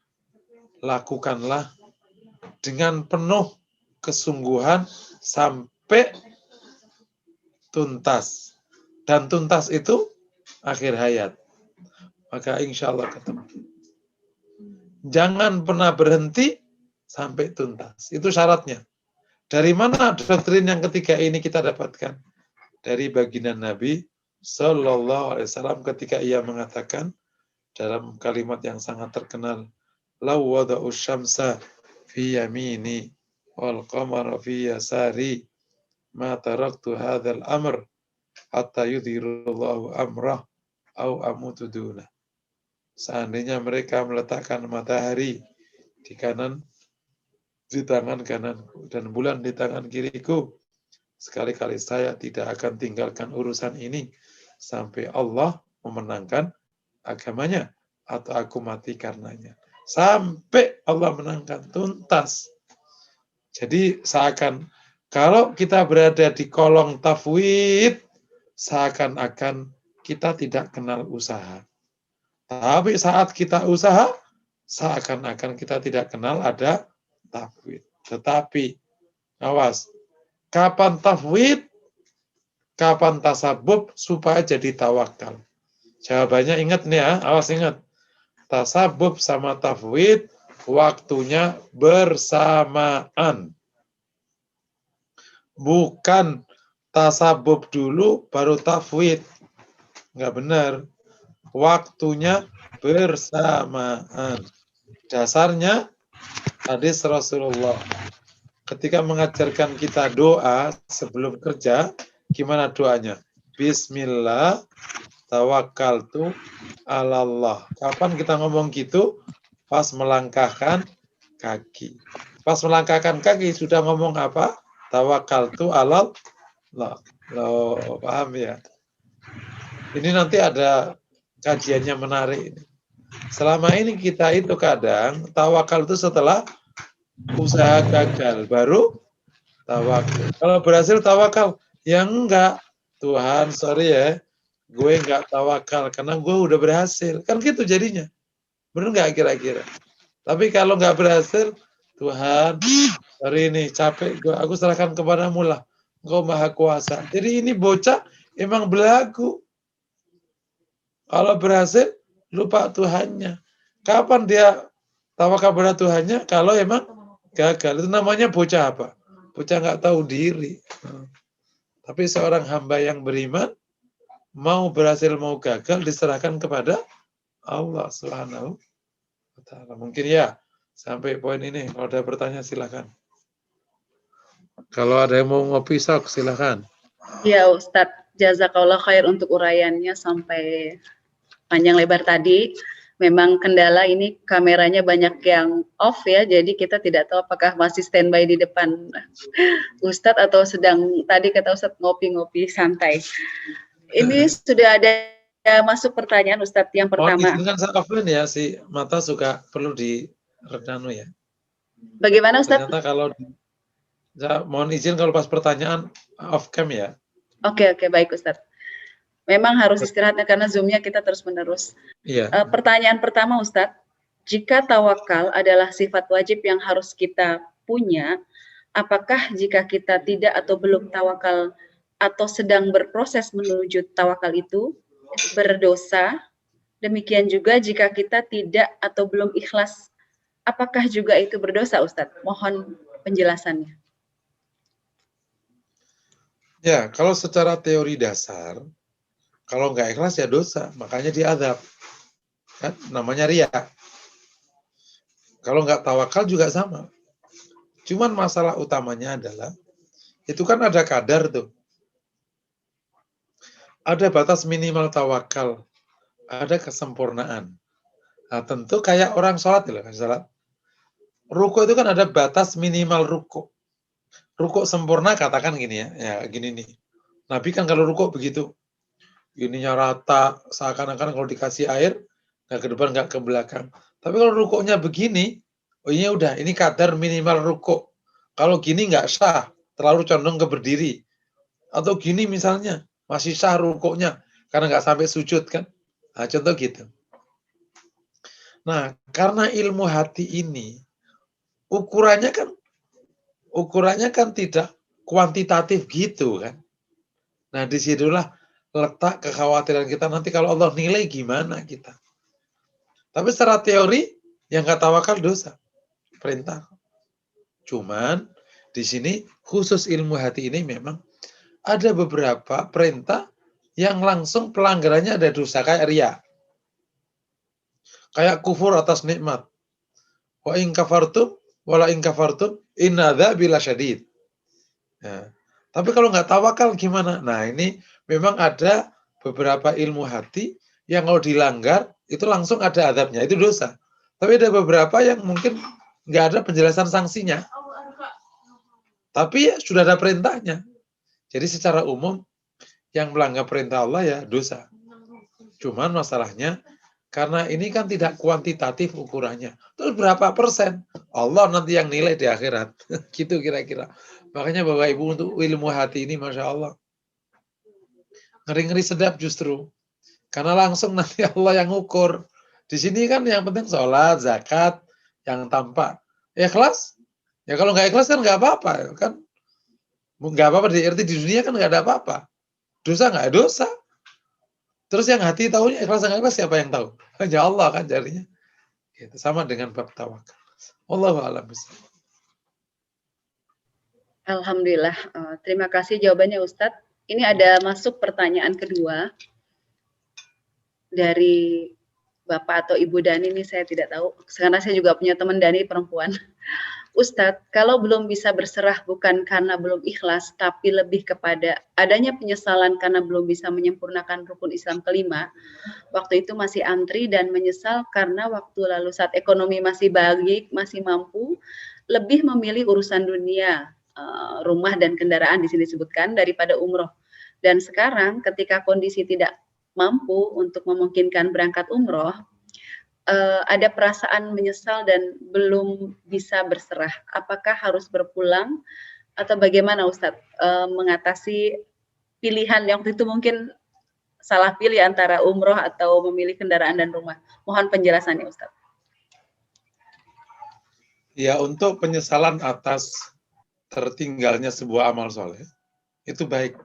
lakukanlah dengan penuh kesungguhan sampai tuntas. Dan tuntas itu akhir hayat. Maka insya Allah ketemu. Jangan pernah berhenti sampai tuntas. Itu syaratnya. Dari mana doktrin yang ketiga ini kita dapatkan? Dari baginda Nabi Sallallahu Alaihi Wasallam ketika ia mengatakan dalam kalimat yang sangat terkenal, "Law wada'u syamsa fi yamini wal qamara fi yasari ma taraktu hadzal amr hatta yudhirullahu amrah au amutu duna." Seandainya mereka meletakkan matahari di kanan, di tangan kananku, dan bulan di tangan kiriku, sekali-kali saya tidak akan tinggalkan urusan ini sampai Allah memenangkan agamanya atau aku mati karenanya. Sampai Allah menangkan tuntas. Jadi seakan kalau kita berada di kolong tafwid, seakan-akan kita tidak kenal usaha. Tapi saat kita usaha, seakan-akan kita tidak kenal ada tafwid. Tetapi, awas, kapan tafwid, kapan tasabub supaya jadi tawakal. Jawabannya ingat nih ya, awas ingat. Tasabub sama tafwid waktunya bersamaan. Bukan tasabub dulu baru tafwid. Enggak benar. Waktunya bersamaan. Dasarnya hadis Rasulullah. Ketika mengajarkan kita doa sebelum kerja, gimana doanya? Bismillah, tawakkaltu ala Allah. Kapan kita ngomong gitu? Pas melangkahkan kaki. Pas melangkahkan kaki sudah ngomong apa? Tawakkaltu ala Allah. Loh, paham ya? Ini nanti ada kajiannya menarik. Selama ini kita itu kadang tawakal itu setelah usaha gagal, baru tawakal. Kalau berhasil tawakal, ya enggak. Tuhan, sorry ya, gue enggak tawakal karena gue udah berhasil. Kan gitu jadinya. Bener enggak kira-kira? Tapi kalau enggak berhasil, Tuhan, sorry ini capek gue, aku serahkan kepadamu lah. Engkau maha kuasa. Jadi ini bocah emang belagu. Kalau berhasil, lupa Tuhannya. Kapan dia tawakal pada Tuhannya? Kalau emang gagal. Itu namanya bocah apa? Bocah nggak tahu diri. Tapi seorang hamba yang beriman, mau berhasil mau gagal, diserahkan kepada Allah Subhanahu wa Ta'ala. Mungkin ya, sampai poin ini. Kalau ada pertanyaan silakan. Kalau ada yang mau ngopi, sok silakan. Ya Ustadz, jazakallah khair untuk uraiannya sampai panjang lebar tadi. Memang kendala ini kameranya banyak yang off ya, jadi kita tidak tahu apakah masih standby di depan Ustadz atau sedang tadi kata Ustadz ngopi-ngopi santai. Ini sudah ada masuk pertanyaan Ustadz yang pertama. Mohon izinkan saya offline ya, si mata suka perlu di redano ya. Bagaimana Ustadz? Ternyata kalau mohon izin kalau pas pertanyaan off cam ya. Oke, baik Ustadz. Memang harus istirahatnya karena Zoom-nya kita terus-menerus. Iya. Pertanyaan pertama Ustadz, jika tawakal adalah sifat wajib yang harus kita punya, apakah jika kita tidak atau belum tawakal atau sedang berproses menuju tawakal itu berdosa? Demikian juga jika kita tidak atau belum ikhlas, apakah juga itu berdosa Ustadz? Mohon penjelasannya. Ya, kalau secara teori dasar, kalau nggak ikhlas ya dosa, makanya diazab. Kan namanya riya. Kalau nggak tawakal juga sama. Cuman masalah utamanya adalah, itu kan ada kadar tuh. Ada batas minimal tawakal, ada kesempurnaan. Nah, tentu kayak orang sholat, sholat. Ruku itu kan ada batas minimal ruku. Ruku sempurna katakan gini ya gini nih. Nabi kan kalau ruku begitu, ininya rata, seakan-akan kalau dikasih air, nggak ke depan, nggak ke belakang. Tapi kalau rukuknya begini, oh ini udah, ini kadar minimal rukuk. Kalau gini nggak sah, terlalu condong ke berdiri. Atau gini misalnya, masih sah rukuknya, karena nggak sampai sujud kan. Nah, contoh gitu. Nah, karena ilmu hati ini, ukurannya kan tidak kuantitatif gitu kan. Nah, disitulah letak kekhawatiran kita nanti kalau Allah nilai gimana kita. Tapi secara teori, yang nggak tawakal dosa. Perintah. Cuman, di sini khusus ilmu hati ini memang ada beberapa perintah yang langsung pelanggarannya ada dosa. Kayak riya. Kayak kufur atas nikmat. Wa in kafartum, wala in kafartum, inna adzabi lasyadid. Nah, tapi kalau nggak tawakal gimana? Nah, ini memang ada beberapa ilmu hati yang kalau dilanggar, itu langsung ada adabnya, itu dosa. Tapi ada beberapa yang mungkin nggak ada penjelasan sanksinya. Tapi ya, sudah ada perintahnya. Jadi secara umum, yang melanggar perintah Allah ya dosa. Cuman masalahnya, karena ini kan tidak kuantitatif ukurannya. Terus berapa persen? Allah nanti yang nilai di akhirat. Gitu kira-kira. Makanya Bapak Ibu untuk ilmu hati ini Masya Allah. Ngeri-ngeri sedap justru. Karena langsung nanti Allah yang ukur. Di sini kan yang penting sholat, zakat, yang tampak. Ikhlas? Ya kalau nggak ikhlas kan nggak apa-apa. Kan nggak apa-apa di dunia kan nggak ada apa-apa. Dosa nggak dosa. Terus yang hati tahunya ikhlas nggak ikhlas siapa yang tahu? Hanya Allah kan jadinya. Gitu. Sama dengan bab tawakal. Wallahu a'lam bishawab. Alhamdulillah. Terima kasih jawabannya Ustadz. Ini ada masuk pertanyaan kedua dari Bapak atau Ibu Dani, ini saya tidak tahu. Karena saya juga punya teman Dani perempuan. Ustadz, kalau belum bisa berserah bukan karena belum ikhlas, tapi lebih kepada adanya penyesalan karena belum bisa menyempurnakan rukun Islam kelima, waktu itu masih antri dan menyesal karena waktu lalu saat ekonomi masih baik, masih mampu, lebih memilih urusan dunia, rumah dan kendaraan di sini disebutkan, daripada umroh. Dan sekarang ketika kondisi tidak mampu untuk memungkinkan berangkat umroh, ada perasaan menyesal dan belum bisa berserah. Apakah harus berpulang atau bagaimana Ustadz mengatasi pilihan yang waktu itu mungkin salah pilih antara umroh atau memilih kendaraan dan rumah? Mohon penjelasannya Ustadz. Ya, untuk penyesalan atas tertinggalnya sebuah amal soleh, itu baik.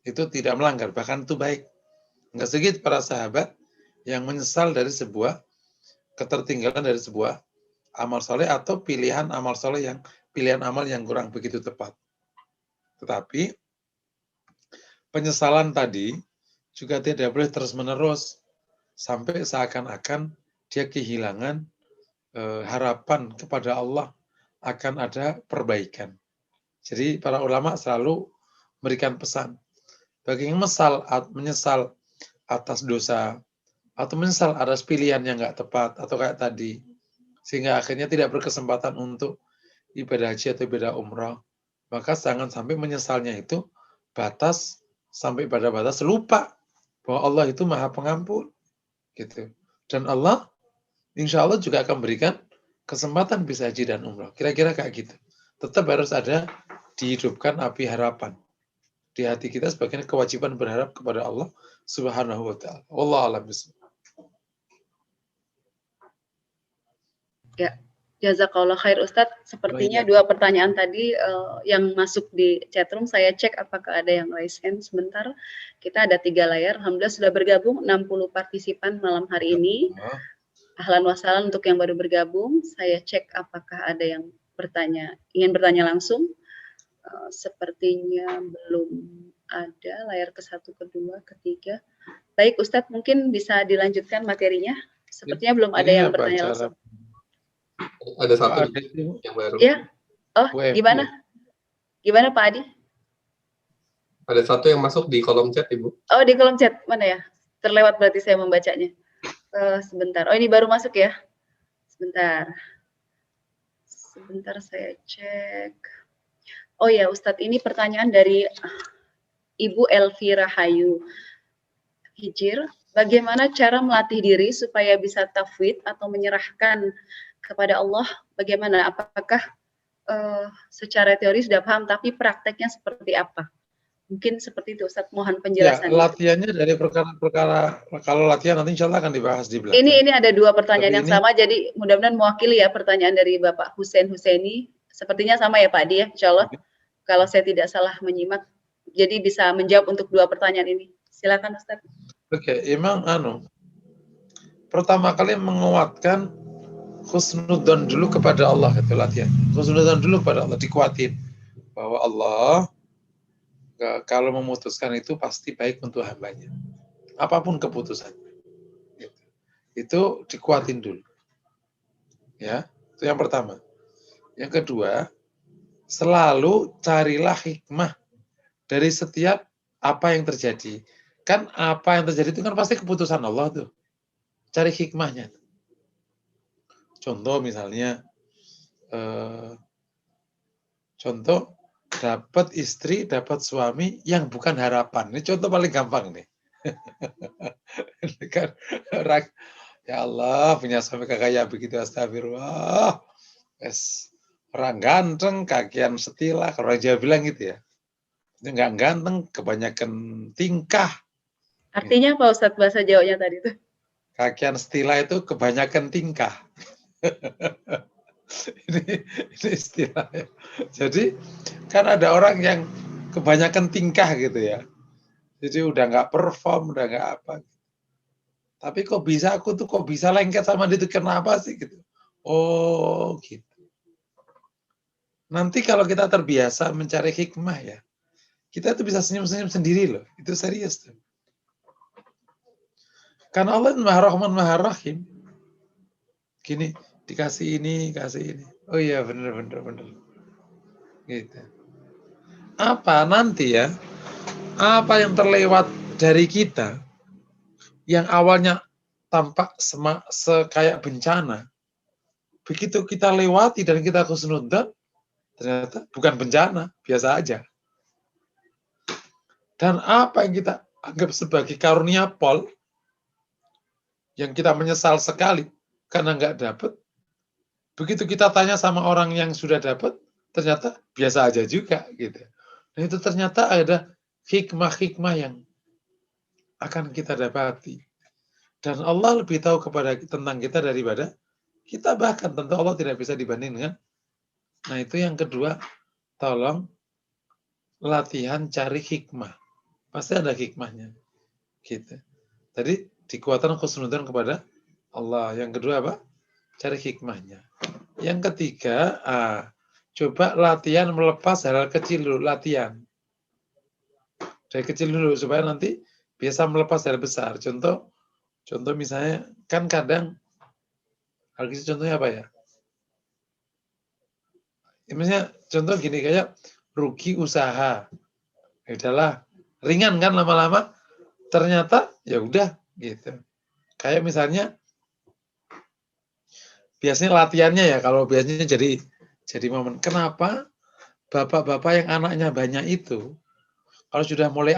Itu tidak melanggar, bahkan itu baik. Nggak sedikit para sahabat yang menyesal dari sebuah ketertinggalan dari sebuah amal soleh atau pilihan amal yang kurang begitu tepat. Tetapi penyesalan tadi juga tidak boleh terus-menerus sampai seakan-akan dia kehilangan harapan kepada Allah akan ada perbaikan. Jadi para ulama selalu memberikan pesan bagi yang menyesal atas dosa atau menyesal atas pilihan yang nggak tepat atau kayak tadi, sehingga akhirnya tidak berkesempatan untuk ibadah haji atau ibadah umrah, maka jangan sampai menyesalnya itu sampai pada batas lupa bahwa Allah itu Maha Pengampun, gitu. Dan Allah, insya Allah juga akan berikan kesempatan bisa haji dan umrah. Kira-kira kayak gitu. Tetap harus ada dihidupkan api harapan di hati kita sebagai kewajiban berharap kepada Allah Subhanahu wa taala. Wallahu a'lam bishawab. Ya, jazakallah khair Ustadz. Sepertinya dua pertanyaan tadi yang masuk di chatroom, saya cek apakah ada yang raise hand sebentar. Kita ada 3 layar, alhamdulillah sudah bergabung 60 partisipan malam hari ini. Ahlan wa sahlan untuk yang baru bergabung, saya cek apakah ada yang ingin bertanya langsung. Sepertinya belum ada layar ke-1, ke-2, ke-3. Baik Ustadz, mungkin bisa dilanjutkan materinya. Sepertinya belum ada yang bertanya langsung. Ada satu yang baru. Ya, oh gimana? Gimana Pak Adi? Ada satu yang masuk di kolom chat Ibu. Oh di kolom chat, mana ya? Terlewat berarti saya membacanya. Sebentar, oh ini baru masuk ya? Sebentar saya cek. Oh ya Ustadz, ini pertanyaan dari Ibu Elvira Hayu Hijir. Bagaimana cara melatih diri supaya bisa tafwid atau menyerahkan kepada Allah? Bagaimana? Apakah secara teori sudah paham, tapi prakteknya seperti apa? Mungkin seperti itu Ustadz, mohon penjelasannya. Ya, latihannya dari perkara-perkara, kalau latihan nanti insya Allah akan dibahas di belakang. Ini ada 2 pertanyaan yang sama, jadi mudah-mudahan mewakili ya pertanyaan dari Bapak Husain Husaini. Sepertinya sama ya Pak Adi ya, insya Allah. Kalau saya tidak salah menyimak, jadi bisa menjawab untuk 2 pertanyaan ini. Silakan Ustadz. Oke, emang pertama kali menguatkan husnudzon dulu kepada Allah, itu latihan. Husnudzon dulu kepada Allah, dikuatin bahwa Allah kalau memutuskan itu pasti baik untuk hambanya, apapun keputusan. Itu dikuatin dulu. Ya, itu yang pertama. Yang kedua, selalu carilah hikmah dari setiap apa yang terjadi. Kan apa yang terjadi itu kan pasti keputusan Allah tuh. Cari hikmahnya. Contoh misalnya, dapat istri, dapat suami yang bukan harapan. Ini contoh paling gampang nih. Ya Allah, punya suami kayak begitu, astagfirullah. Orang ganteng, kakian setila. Kalau orang Jawa bilang gitu ya. Itu nggak ganteng, kebanyakan tingkah. Artinya apa Ustadz bahasa Jawanya tadi tuh? Kakian setila itu kebanyakan tingkah. ini istilahnya. Jadi kan ada orang yang kebanyakan tingkah gitu ya. Jadi udah nggak perform, udah nggak apa. Tapi kok bisa lengket sama dia itu kenapa sih gitu? Oh gitu. Nanti kalau kita terbiasa mencari hikmah ya, kita tuh bisa senyum-senyum sendiri loh. Itu serius tuh. Karena Allah Maha Rahman Maha Rahim. Gini, dikasih ini, kasih ini. Oh iya, bener. Gitu. Apa nanti ya? Apa yang terlewat dari kita yang awalnya tampak kayak bencana, begitu kita lewati dan kita husnudzon, ternyata bukan bencana, biasa aja. Dan apa yang kita anggap sebagai karunia pol, yang kita menyesal sekali karena nggak dapat, begitu kita tanya sama orang yang sudah dapat, ternyata biasa aja juga gitu. Dan itu ternyata ada hikmah-hikmah yang akan kita dapati. Dan Allah lebih tahu tentang kita daripada kita, bahkan tentu Allah tidak bisa dibanding dengan. Nah itu yang kedua, tolong latihan cari hikmah. Pasti ada hikmahnya. Gitu. Tadi dikuatkan husnudzon kepada Allah. Yang kedua apa? Cari hikmahnya. Yang ketiga, coba latihan melepas hal-hal kecil dulu, latihan. Dari kecil dulu supaya nanti biasa melepas hal besar. Contoh misalnya, kan kadang hal kecil contohnya apa ya? Misalnya contoh gini, kayak rugi usaha. Ya udahlah, ringan kan lama-lama. Ternyata ya udah gitu. Kayak misalnya biasanya latihannya ya, kalau biasanya jadi momen. Kenapa bapak-bapak yang anaknya banyak itu, kalau sudah mulai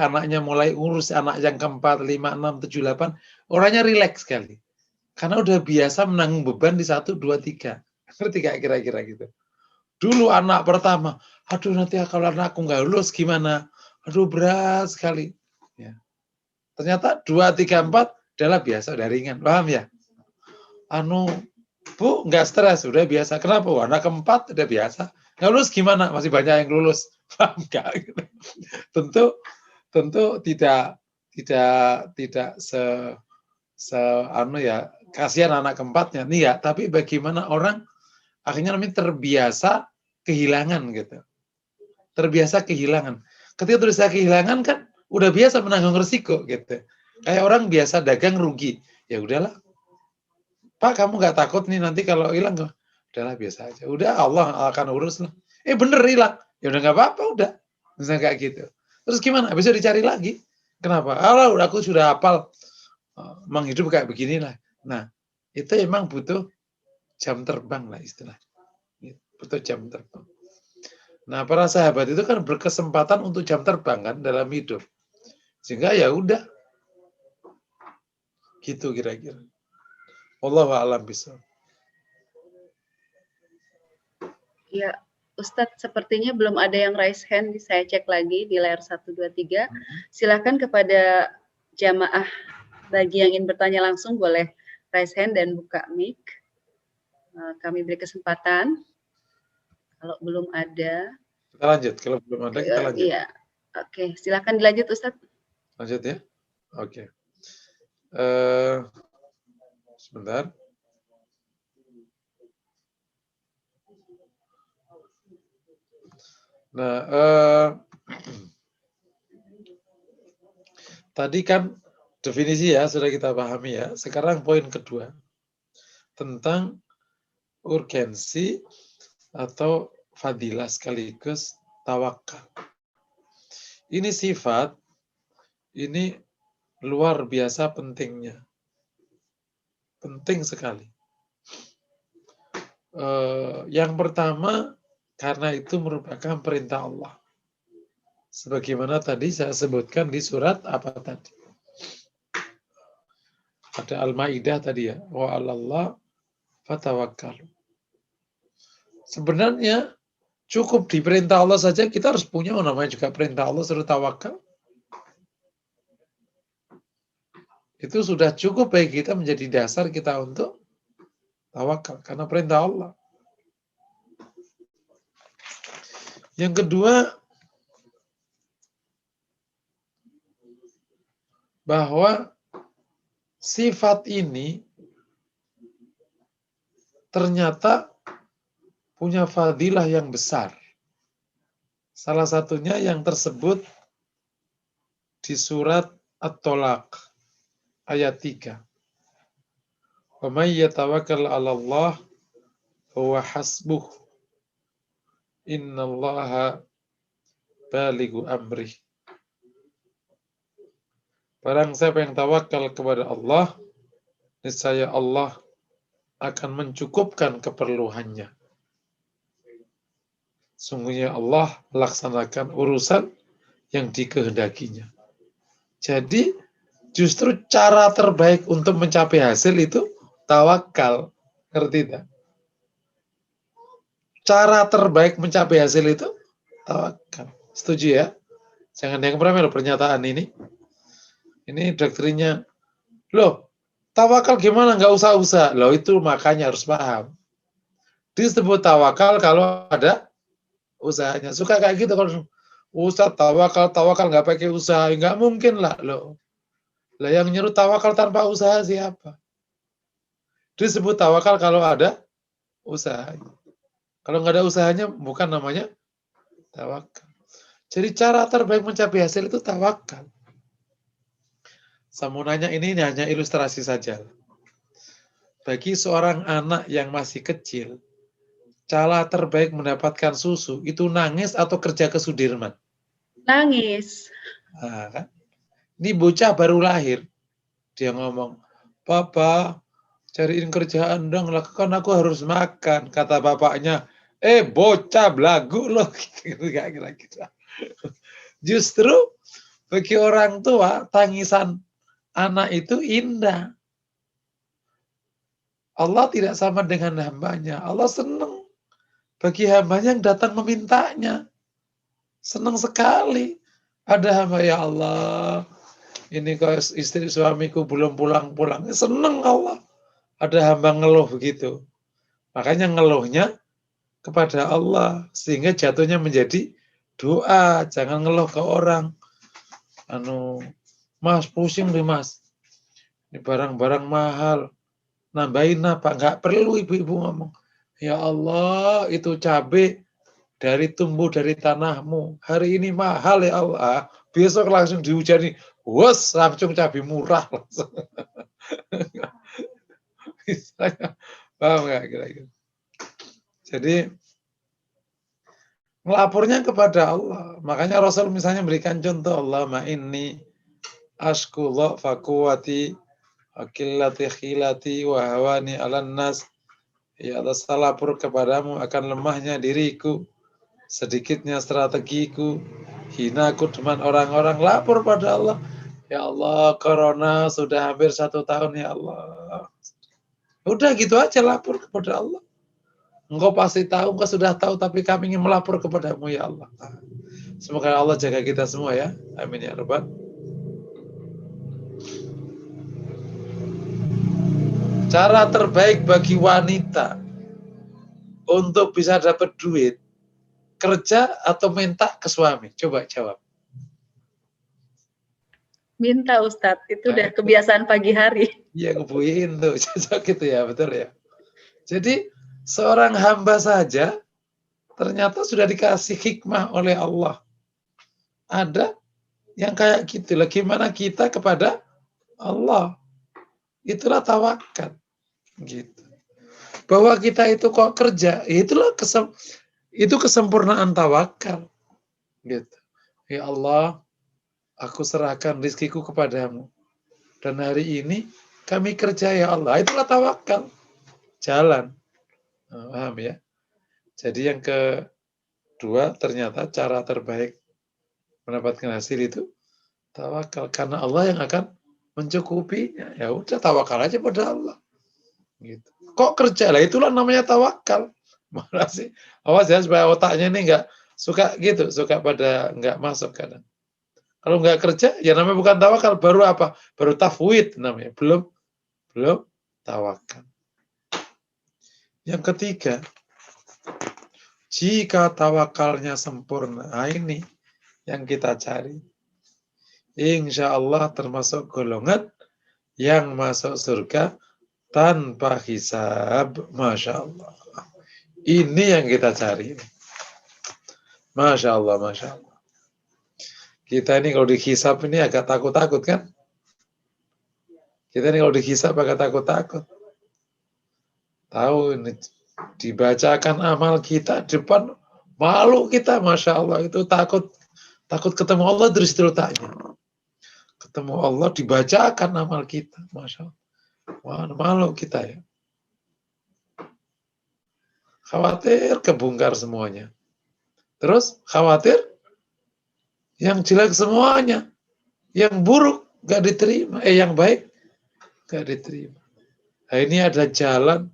urus anak yang keempat, 5, 6, 7, 8, orangnya rileks sekali. Karena udah biasa menanggung beban di 1, 2, 3. Ngerti gak kira-kira gitu? Dulu anak pertama, aduh nanti kalau anakku nggak lulus gimana? Aduh berat sekali. Ya. Ternyata 2, 3, 4 adalah biasa, udah ringan. Paham ya? Bu, nggak stres, udah biasa. Kenapa? Anak keempat udah biasa. Nggak lulus gimana? Masih banyak yang lulus. Paham nggak? Tentu tidak kasihan anak keempatnya nih ya, tapi bagaimana orang akhirnya namanya terbiasa kehilangan gitu. Terbiasa kehilangan. Ketika terbiasa kehilangan kan udah biasa menanggung resiko gitu. Kayak orang biasa dagang rugi. Ya udahlah. Pak, kamu nggak takut nih nanti kalau hilang? Udahlah biasa aja. Udah Allah akan urus lah. Bener hilang. Ya udah nggak apa-apa udah. Misalnya kayak gitu. Terus gimana? Bisa dicari lagi. Kenapa? Udah aku sudah hafal menghidup kayak beginilah. Nah, itu emang butuh jam terbang lah istilahnya. Butuh jam terbang. Nah, para sahabat itu kan berkesempatan untuk jam terbang kan dalam hidup. Sehingga ya udah. Gitu kira-kira. Wallahu a'lam bishawab. Ya, Ustadz, sepertinya belum ada yang raise hand. Saya cek lagi di layar 123. Silakan kepada jamaah bagi yang ingin bertanya langsung boleh raise hand dan buka mic. Kami beri kesempatan. Kalau belum ada. Kita lanjut. Kalau belum ada kita lanjut. Iya. Oke, silakan dilanjut Ustadz. Lanjut ya. Oke. Sebentar. Nah, tadi kan definisi ya sudah kita pahami ya. Sekarang poin kedua tentang urgensi atau fadilah sekaligus tawakal. Ini sifat, ini luar biasa pentingnya. Penting sekali. Yang pertama, karena itu merupakan perintah Allah. Sebagaimana tadi saya sebutkan di surat apa tadi? Ada Al-Maidah tadi ya. Wa 'alallah fatawakkalu. Sebenarnya cukup di perintah Allah saja kita harus punya namanya juga perintah Allah suruh tawakal. Itu sudah cukup bagi kita menjadi dasar kita untuk tawakal karena perintah Allah. Yang kedua, bahwa sifat ini ternyata punya fadilah yang besar. Salah satunya yang tersebut di surat At-Tolaq ayat 3. Wa may yatawakkal 'ala Allah huwa hasbuh. Innallaha balighu amrih. Barang siapa yang tawakal kepada Allah, niscaya Allah akan mencukupkan keperluannya. Sungguhnya Allah melaksanakan urusan yang dikehendakinya. Jadi justru cara terbaik untuk mencapai hasil itu tawakal. Ngerti tak? Cara terbaik mencapai hasil itu tawakal. Setuju ya? Jangan yang remeh pernyataan ini. Ini doktrinnya. Loh, tawakal gimana? Nggak usah-usah. Loh itu makanya harus paham. Disebut tawakal kalau ada usahanya. Suka kayak gitu kalau Ustaz tawakal nggak pakai usaha, nggak mungkin lah loh. Lah yang nyuruh tawakal tanpa usaha siapa? Disebut tawakal kalau ada usahanya. Kalau nggak ada usahanya bukan namanya tawakal. Jadi cara terbaik mencapai hasil itu tawakal. Samunanya ini hanya ilustrasi saja. Bagi seorang anak yang masih kecil, cara terbaik mendapatkan susu itu nangis atau kerja ke Sudirman? Nangis. Nah, kan? Ini bocah baru lahir. Dia ngomong, Papa, cariin kerjaan dong, kan aku harus makan. Kata bapaknya, bocah belagu loh. Kira-kira. Justru bagi orang tua, tangisan anak itu indah. Allah tidak sama dengan hambanya. Allah senang bagi hambanya yang datang memintanya. Senang sekali. Ada hamba, ya Allah, ini kok istri suamiku belum pulang-pulang. Seneng Allah. Ada hamba ngeluh begitu. Makanya ngeluhnya kepada Allah. Sehingga jatuhnya menjadi doa. Jangan ngeluh ke orang. Mas, pusing nih mas. Ini barang-barang mahal. Nambahin apa? Nggak perlu ibu-ibu ngomong. Ya Allah, itu cabai tumbuh dari tanahmu. Hari ini mahal ya Allah. Besok langsung dihujani. Wes, langsung cabai murah. Langsung. Misalnya, paham nggak kira-kira? Jadi, melapornya kepada Allah. Makanya Rasul misalnya berikan contoh, Allahumma inni ashku dha'fa quwwati wa qillati khilati wa hawani 'alan nas. Ya Allah, saya lapor kepadamu akan lemahnya diriku, sedikitnya strategiku, hinaku dengan orang-orang. Lapor pada Allah. Ya Allah, corona sudah hampir 1 tahun ya Allah. Udah gitu aja lapor kepada Allah. Engkau pasti tahu, engkau sudah tahu, tapi kami ingin melapor kepadamu ya Allah. Semoga Allah jaga kita semua ya. Amin ya rabbal. Cara terbaik bagi wanita untuk bisa dapat duit, kerja atau minta ke suami? Coba jawab. Minta Ustadz, itu udah kebiasaan pagi hari. Iya, ngebuin tuh, cocok gitu ya, betul ya. Jadi seorang hamba saja ternyata sudah dikasih hikmah oleh Allah. Ada yang kayak gitu lah. Gimana kita kepada Allah? Itulah tawakal. Gitu. Bahwa kita itu kok kerja, itulah itu kesempurnaan tawakal. Gitu. Ya Allah, aku serahkan rizkiku kepadamu. Dan hari ini kami kerja ya Allah. Itulah tawakal. Jalan. Paham ya? Jadi yang kedua, ternyata cara terbaik mendapatkan hasil itu tawakal. Karena Allah yang akan mencukupinya. Ya udah, tawakal aja pada Allah. Gitu. Kok kerja? Lah itulah namanya tawakal. Mana sih? Awas ya, supaya otaknya ini nggak suka gitu, suka pada nggak masuk kadang. Kalau nggak kerja, ya namanya bukan tawakal. Baru apa? Baru tafwid namanya. Belum tawakal. Yang ketiga, jika tawakalnya sempurna, nah ini yang kita cari. Insya Allah termasuk golongan yang masuk surga tanpa hisab. Masya Allah. Ini yang kita cari. Masya Allah, Masya Allah. Kita ini kalau dihisab ini agak takut-takut kan? Kita ini kalau dihisab agak takut-takut. Tahu ini dibacakan amal kita depan, malu kita, Masya Allah. Itu takut ketemu Allah dari situ letaknya. Ketemu Allah dibacakan amal kita, Masya Allah. Wah, malu kita ya. Khawatir kebongkar semuanya. Terus khawatir yang jelek semuanya. Yang buruk gak diterima. Yang baik gak diterima. Nah, ini ada jalan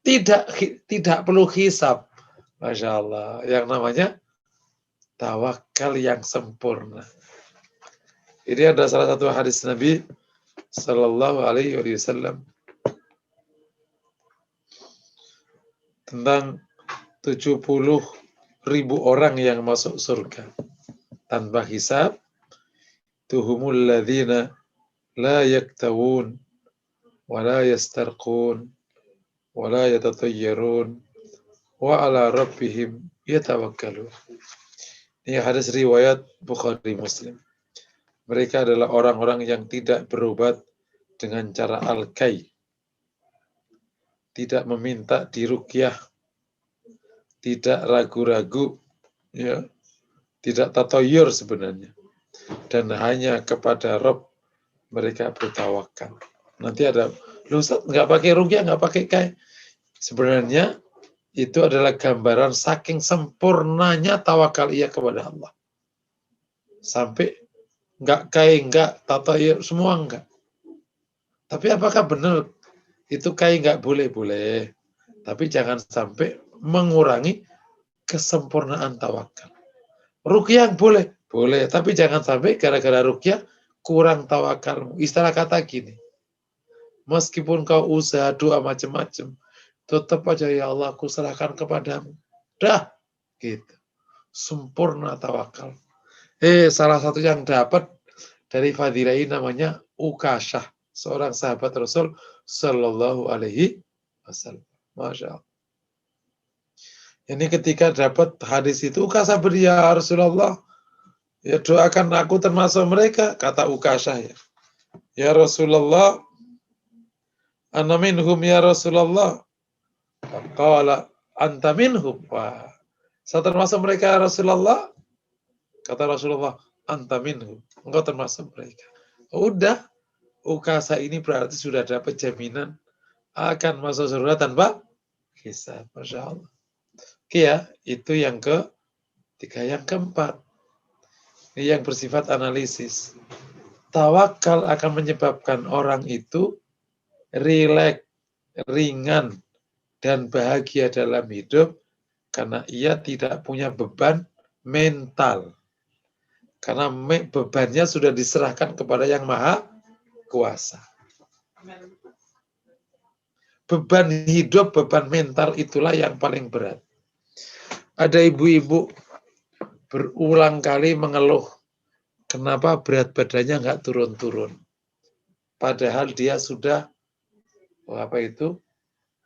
tidak perlu hisab. Masya Allah. Yang namanya tawakal yang sempurna. Ini ada salah satu hadis Nabi Sallallahu Alaihi Wasallam tentang 70.000 orang yang masuk surga tanpa hisab. Tuhumul ladzina la yaktawun wa la yastarqun wa la yatatayyarun wa ala rabbihim yatawakkalun. Ini hadis riwayat Bukhari Muslim. Mereka adalah orang-orang yang tidak berobat dengan cara al-kai. Tidak meminta diruqyah. Tidak ragu-ragu. Ya, tidak tatoyur sebenarnya. Dan hanya kepada Rabb mereka bertawakal. Nanti ada, lu Ustaz nggak pakai ruqyah, nggak pakai kai. Sebenarnya itu adalah gambaran saking sempurnanya tawakal ia kepada Allah. Sampai nggak kai, nggak tatoyur, semua nggak. Tapi apakah benar itu kai nggak boleh? Tapi jangan sampai mengurangi kesempurnaan tawakal. Ruqyah boleh, Boleh, tapi jangan sampai gara-gara ruqyah kurang tawakalmu. Istilah kata gini, meskipun kau usaha doa macam-macam, tetap aja ya Allah aku serahkan kepadamu. Dah, gitu. Sempurna tawakal. Salah satu yang dapat dari fadilah ini namanya Ukasyah, seorang sahabat Rasul Sallallahu Alaihi Wasallam. Masya Allah. Ini ketika dapat hadis itu, Ukasyah ya Rasulullah, ya doakan aku termasuk mereka, kata Ukasyah ya. Ya Rasulullah, ana minhum ya Rasulullah. Qala anta minhum. Wah, saya termasuk mereka ya Rasulullah. Kata Rasulullah, anta minhum. Engkau termasuk mereka. Udah, Ukasyah ini berarti sudah dapat jaminan akan masuk surga tanpa hisab. Masya Allah. Oke ya, itu yang ketiga. Yang keempat, ini yang bersifat analisis. Tawakal akan menyebabkan orang itu rileks, ringan, dan bahagia dalam hidup karena ia tidak punya beban mental. Karena bebannya sudah diserahkan kepada yang maha kuasa. Beban hidup, beban mental itulah yang paling berat. Ada ibu-ibu berulang kali mengeluh, kenapa berat badannya nggak turun-turun. Padahal dia sudah,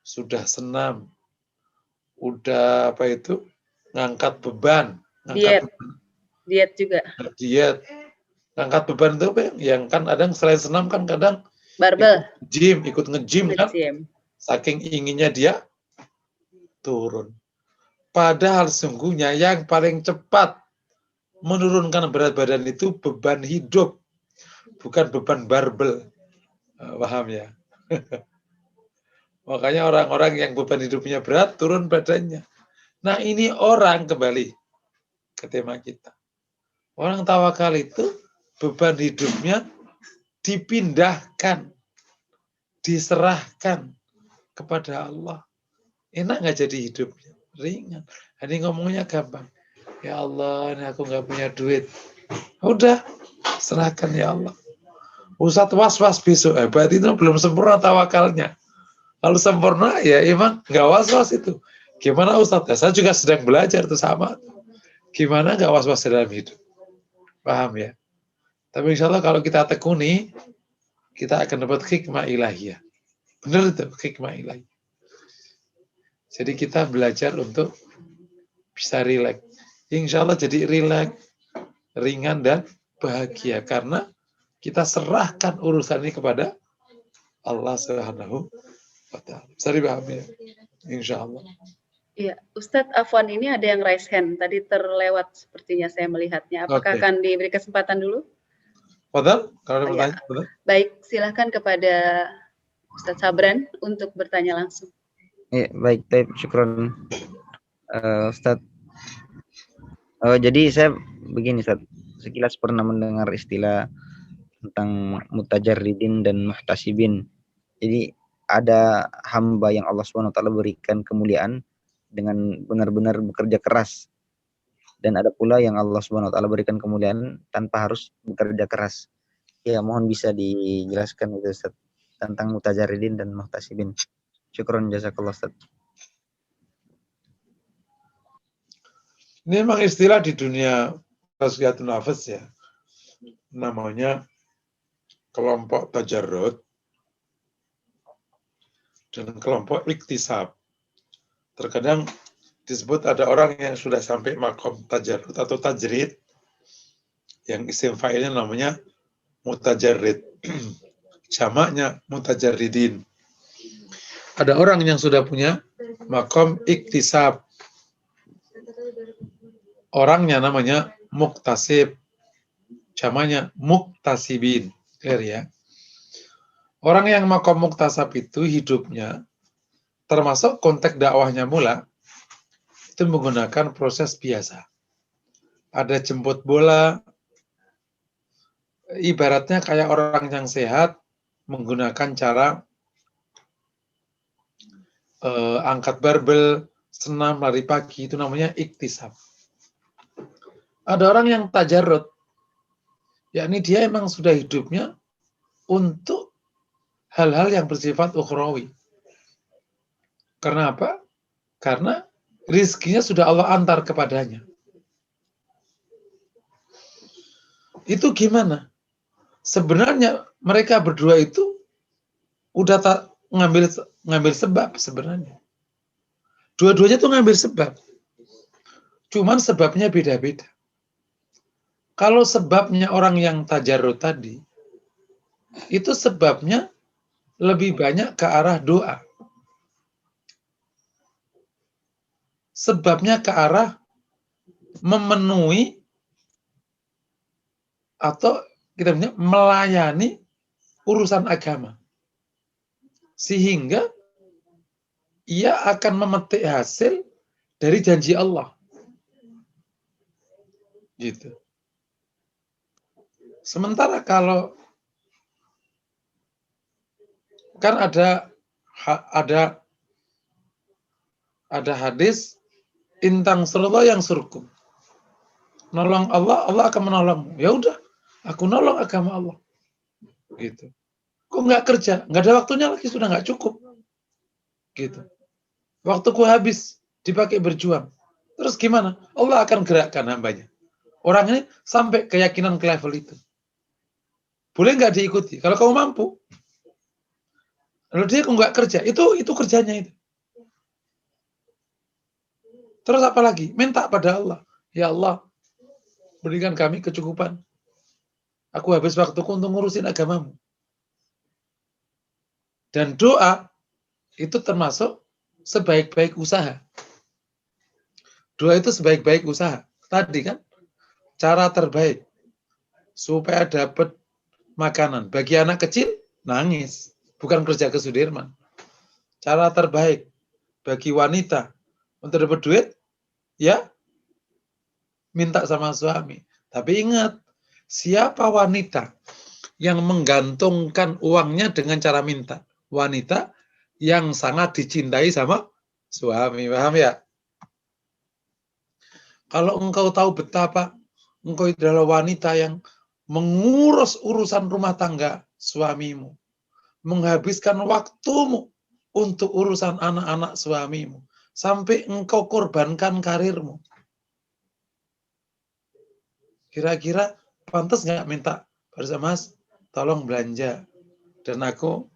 sudah senam, udah ngangkat beban. Diet juga. Diet. Ngangkat beban itu yang kan kadang selain senam kan kadang barbel. Ikut nge-gym kan. Saking inginnya dia turun. Padahal sungguhnya yang paling cepat menurunkan berat badan itu beban hidup, bukan beban barbel. Paham ya? Makanya orang-orang yang beban hidupnya berat, turun badannya. Nah ini orang, kembali ke tema kita. Orang tawakal itu beban hidupnya dipindahkan, diserahkan kepada Allah. Enak nggak jadi hidupnya? Ringan. Ini ngomongnya gampang. Ya Allah, ini aku nggak punya duit. Udah, serahkan ya Allah. Ustadz was-was besok. Berarti itu belum sempurna tawakalnya. Kalau sempurna, ya emang nggak was-was itu. Gimana Ustadz? Ya, saya juga sedang belajar, itu sama. Gimana nggak was-was dalam hidup? Paham ya? Tapi insya Allah kalau kita tekuni, kita akan dapat hikmah ilahiyah. Benar itu, hikmah ilahiyah. Jadi kita belajar untuk bisa rileks. Insya Allah jadi rileks, ringan, dan bahagia. Karena kita serahkan urusan ini kepada Allah Subhanahu wa Ta'ala. Bisa dipahami ya? Insya Allah. Iya, Ustadz Afwan, ini ada yang raise hand. Tadi terlewat sepertinya saya melihatnya. Apakah akan diberi kesempatan dulu? Fadal, kalau ada pertanyaan. Ya. Baik, silakan kepada Ustadz Sabran untuk bertanya langsung. Ya, baik, syukron Ustadz. Jadi saya begini Ustadz, sekilas pernah mendengar istilah tentang mutajarridin dan muhtasibin. Jadi ada hamba yang Allah SWT berikan kemuliaan dengan benar-benar bekerja keras. Dan ada pula yang Allah SWT berikan kemuliaan tanpa harus bekerja keras. Ya, mohon bisa dijelaskan itu Ustaz, tentang mutajarridin dan muhtasibin. Syukron jazakallah Ustaz. Ini memang istilah di dunia tazkiyatun nafas ya. Namanya kelompok tajarrud dan kelompok iktisab. Terkadang disebut ada orang yang sudah sampai makom tajarrud atau tajrid, yang isim fa'ilnya namanya mutajarrid. Jamaknya mutajarridin. Ada orang yang sudah punya makom iktisab. Orangnya namanya muktasib. Jamaknya muktasibin. Clear ya? Orang yang makom muktasab itu hidupnya, termasuk konteks dakwahnya mula, itu menggunakan proses biasa. Ada jemput bola, ibaratnya kayak orang yang sehat, menggunakan cara angkat barbel, senam, lari pagi, itu namanya iktisab. Ada orang yang tajarrud, yakni dia emang sudah hidupnya untuk hal-hal yang bersifat ukhrawi. Karena apa? Karena rizkinya sudah Allah antar kepadanya. Itu gimana? Sebenarnya mereka berdua itu udah ngambil sebab sebenarnya. Dua-duanya tuh ngambil sebab. Cuman sebabnya beda-beda. Kalau sebabnya orang yang tajarrud tadi, itu sebabnya lebih banyak ke arah doa. Sebabnya ke arah memenuhi atau kita punya melayani urusan agama. Sehingga ia akan memetik hasil dari janji Allah. Gitu. Sementara kalau kan ada hadis intang surullah yang surkum. Nolong Allah, Allah akan menolongmu. Ya udah, aku nolong agama Allah. Gitu. Kok nggak kerja? Nggak ada waktunya lagi, sudah nggak cukup. Gitu. Waktuku habis dipakai berjuang. Terus gimana? Allah akan gerakkan hambanya. Orang ini sampai keyakinan ke level itu. Boleh nggak diikuti? Kalau kamu mampu. Kalau dia kok nggak kerja, itu kerjanya itu. Terus apa lagi? Minta pada Allah. Ya Allah, berikan kami kecukupan. Aku habis waktuku untuk ngurusin agamamu. Dan doa itu termasuk sebaik-baik usaha. Doa itu sebaik-baik usaha. Tadi kan, cara terbaik supaya dapat makanan. Bagi anak kecil, nangis. Bukan kerja ke Sudirman. Cara terbaik bagi wanita untuk dapat duit, ya minta sama suami. Tapi ingat, siapa wanita yang menggantungkan uangnya dengan cara minta? Wanita yang sangat dicintai sama suami. Paham ya? Kalau engkau tahu betapa engkau adalah wanita yang mengurus urusan rumah tangga suamimu, menghabiskan waktumu untuk urusan anak-anak suamimu, sampai engkau korbankan karirmu. Kira-kira pantas nggak minta, Mas, tolong belanja, dan aku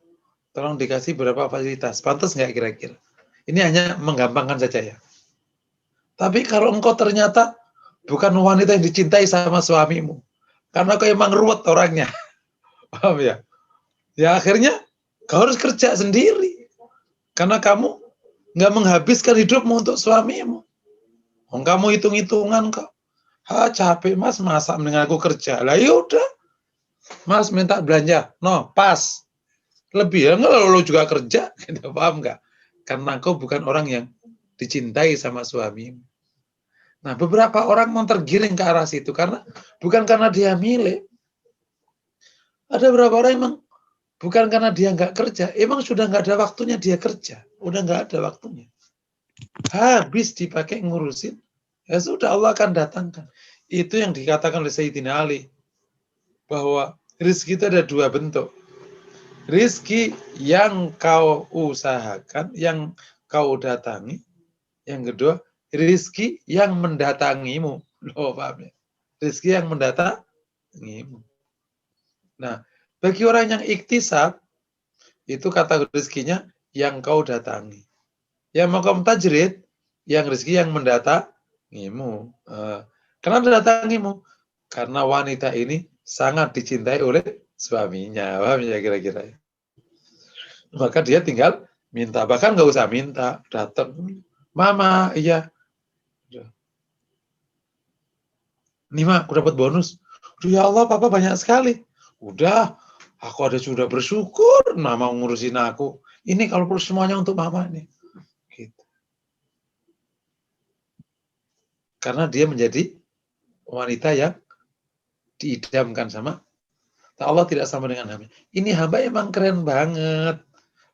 tolong dikasih beberapa fasilitas. Pantas nggak kira-kira? Ini hanya menggampangkan saja ya. Tapi kalau engkau ternyata bukan wanita yang dicintai sama suamimu, karena kau emang ruwet orangnya, paham ya? Ya akhirnya kau harus kerja sendiri, karena kamu nggak menghabiskan hidupmu untuk suamimu. Kamu hitung-hitungan kok. Capek mas, masa mendingan aku kerja. Lah yaudah, mas minta belanja. No, pas. Lebih ya, nggak lo juga kerja. Gitu, paham nggak? Karena kau bukan orang yang dicintai sama suamimu. Nah, beberapa orang mau tergiring ke arah situ karena bukan karena dia milik. Ada beberapa orang emang bukan karena dia nggak kerja, emang sudah nggak ada waktunya dia kerja, udah nggak ada waktunya. Habis dipakai ngurusin, ya sudah Allah akan datangkan. Itu yang dikatakan oleh Sayyidina Ali bahwa rizki itu ada dua bentuk. Rizki yang kau usahakan, yang kau datangi. Yang kedua, rizki yang mendatangimu. Loh, paham ya? Rizki yang mendatangimu. Nah, bagi orang yang iktisab, itu kata rizkinya yang kau datangi. Yang mau kamu tajrid, yang rizki yang mendatangimu. Kenapa mendatangimu? Karena wanita ini sangat dicintai oleh suaminya. Paham ya kira-kira? Maka dia tinggal minta. Bahkan nggak usah minta. Datang. Mama, iya. Nih, Ma, aku dapat bonus. Ya Allah, Papa banyak sekali. Udah, aku ada sudah bersyukur Mama ngurusin aku. Ini kalau perlu semuanya untuk Mama nih. Gitu. Karena dia menjadi wanita yang diidamkan sama Allah, tidak sama dengan hamba. Ini hamba emang keren banget.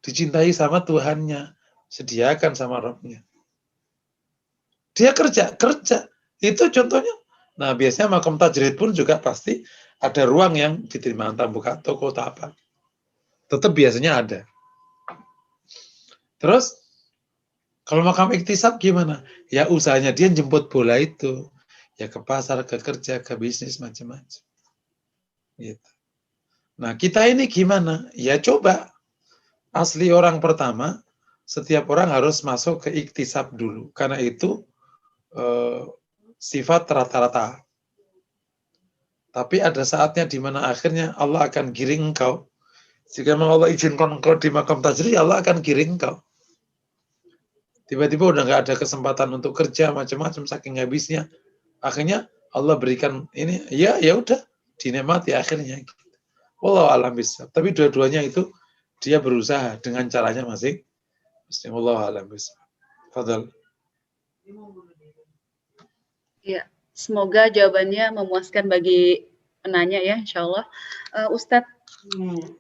Dicintai sama Tuhannya. Sediakan sama Rabbnya. Dia kerja. Itu contohnya Nah, biasanya makom tajrid pun juga pasti ada ruang yang diterima, entah buka toko atau apa. Tetap biasanya ada. Terus, kalau makam iktisab gimana? Ya usahanya dia jemput bola itu. Ya ke pasar, ke kerja, ke bisnis, macam-macam. Gitu. Nah, kita ini gimana? Ya coba. Asli orang pertama, setiap orang harus masuk ke iktisab dulu. Karena itu sifat rata-rata. Tapi ada saatnya di mana akhirnya Allah akan giring engkau. Jika memang Allah izinkan engkau di makam tajrid, Allah akan giring engkau. Tiba-tiba udah nggak ada kesempatan untuk kerja macam-macam saking habisnya. Akhirnya Allah berikan ini, ya udah dinikmati akhirnya. Wallahu a'lam bishawab. Tapi dua-duanya itu dia berusaha dengan caranya masing. Wallahu a'lam bishawab. Fadhal. Ya, semoga jawabannya memuaskan bagi penanya ya, insya Allah. Ustadz,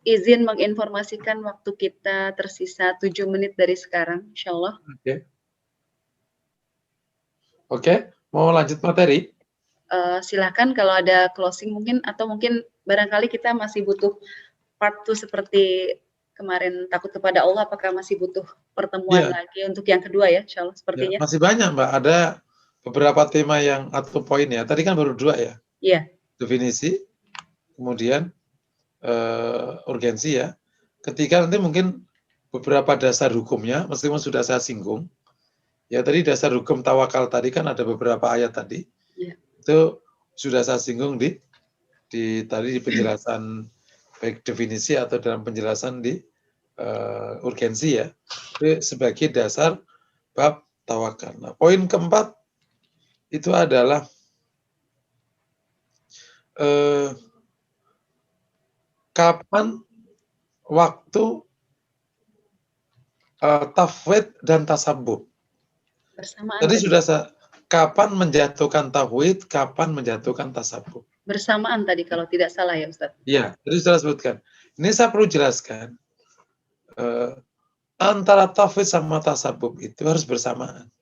izin menginformasikan waktu kita tersisa 7 menit dari sekarang, insya Allah. Oke, mau lanjut materi? Silakan kalau ada closing mungkin, atau mungkin barangkali kita masih butuh part 2 seperti kemarin takut kepada Allah, apakah masih butuh pertemuan lagi untuk yang kedua ya, insya Allah sepertinya. Ya, masih banyak Mbak, ada beberapa tema yang atau poin ya. Tadi kan baru 2 ya. Iya. Definisi, kemudian urgensi ya. Ketiga nanti mungkin beberapa dasar hukumnya, meskipun sudah saya singgung. Ya tadi dasar hukum tawakal tadi kan ada beberapa ayat tadi. Ya. Itu sudah saya singgung di tadi di penjelasan baik definisi atau dalam penjelasan di urgensi ya. Itu sebagai dasar bab tawakal. Nah, poin keempat itu adalah kapan waktu tafwid dan tasabbub. Bersamaan. Tadi sudah kapan menjatuhkan tafwid, kapan menjatuhkan tasabbub. Bersamaan tadi kalau tidak salah ya Ustaz. Iya, tadi sudah sebutkan. Ini saya perlu jelaskan. Antara tafwid sama tasabbub itu harus bersamaan.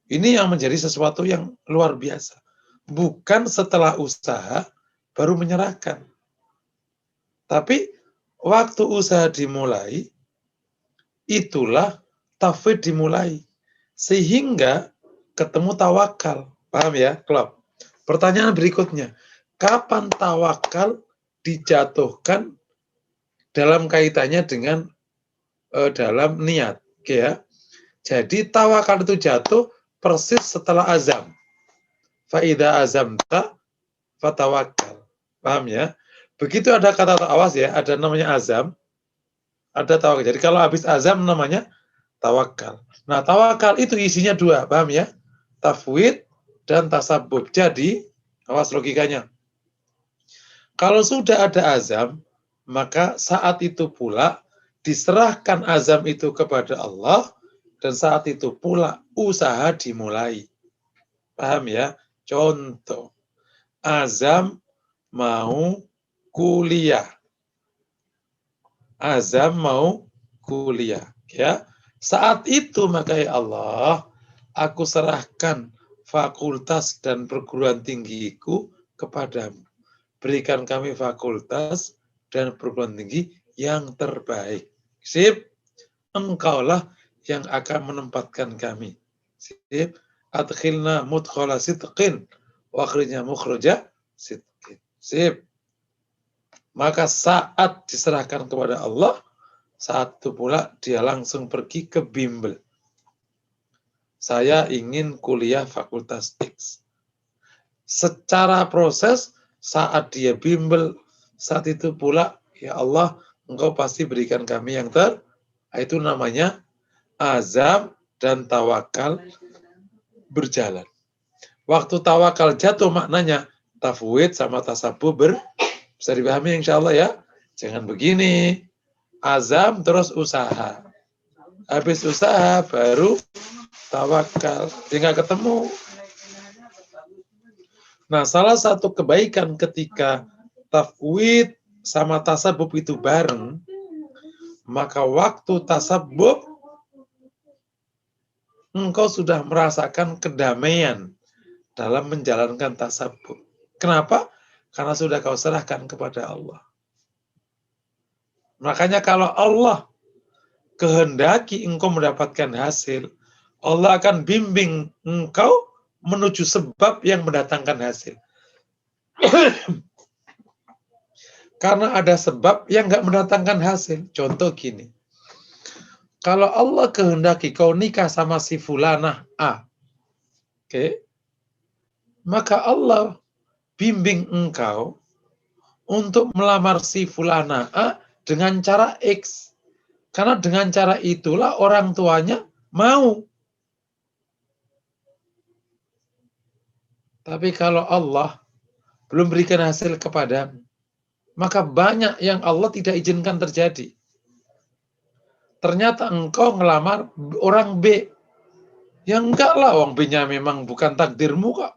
Ini yang menjadi sesuatu yang luar biasa. Bukan setelah usaha baru menyerahkan. Tapi waktu usaha dimulai, itulah tafwid dimulai. Sehingga ketemu tawakal. Paham ya, Klop? Pertanyaan berikutnya, kapan tawakal dijatuhkan dalam kaitannya dengan dalam niat? Oke ya. Jadi tawakal itu jatuh persis setelah azam. Fa'idha azamta fatawakal. Paham ya? Begitu ada kata awas ya, ada namanya azam, ada tawakal. Jadi kalau habis azam namanya tawakal. Nah, tawakal itu isinya 2, paham ya? Tafwid dan tasabbub. Jadi, awas logikanya. Kalau sudah ada azam, maka saat itu pula diserahkan azam itu kepada Allah, dan saat itu pula usaha dimulai. Paham ya? Contoh, azam mau kuliah. Azam mau kuliah. Ya. Saat itu maka ya Allah, aku serahkan fakultas dan perguruan tinggiku kepadamu. Berikan kami fakultas dan perguruan tinggi yang terbaik. Sip, engkaulah yang akan menempatkan kami. Sip, adkhilna mudkhala sidqin wa akhrijna mukhraja sidqin. Sip. Maka saat diserahkan kepada Allah, saat itu pula dia langsung pergi ke bimbel. Saya ingin kuliah fakultas X. Secara proses, saat dia bimbel, saat itu pula, ya Allah, engkau pasti berikan kami yang itu namanya azam dan tawakal berjalan. Waktu tawakal jatuh maknanya, tafwid sama tasabbub bisa dipahami insya Allah ya. Jangan begini, azam terus usaha. Habis usaha baru tawakal. Tinggal ketemu. Nah, salah satu kebaikan ketika tafwid sama tasabbub itu bareng, maka waktu tasabbub engkau sudah merasakan kedamaian dalam menjalankan tasabbub. Kenapa? Karena sudah kau serahkan kepada Allah. Makanya kalau Allah kehendaki engkau mendapatkan hasil, Allah akan bimbing engkau menuju sebab yang mendatangkan hasil. Karena ada sebab yang nggak mendatangkan hasil. Contoh gini, kalau Allah kehendaki kau nikah sama si fulanah A, oke, maka Allah bimbing engkau untuk melamar si fulanah A dengan cara X. Karena dengan cara itulah orang tuanya mau. Tapi kalau Allah belum berikan hasil kepadamu, maka banyak yang Allah tidak izinkan terjadi. Ternyata engkau ngelamar orang B. Ya enggak lah, orang B-nya memang bukan takdirmu kok.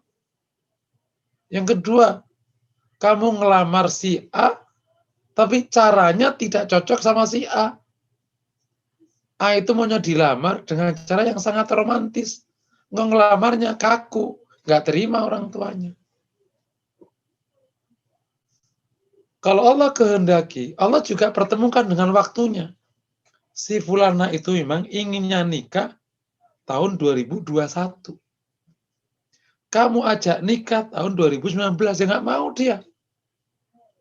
Yang kedua, kamu ngelamar si A, tapi caranya tidak cocok sama si A. A itu maunya dilamar dengan cara yang sangat romantis. Engkau ngelamarnya kaku, nggak terima orang tuanya. Kalau Allah kehendaki, Allah juga pertemukan dengan waktunya. Si fulana itu memang inginnya nikah tahun 2021. Kamu ajak nikah tahun 2019, ya nggak mau dia.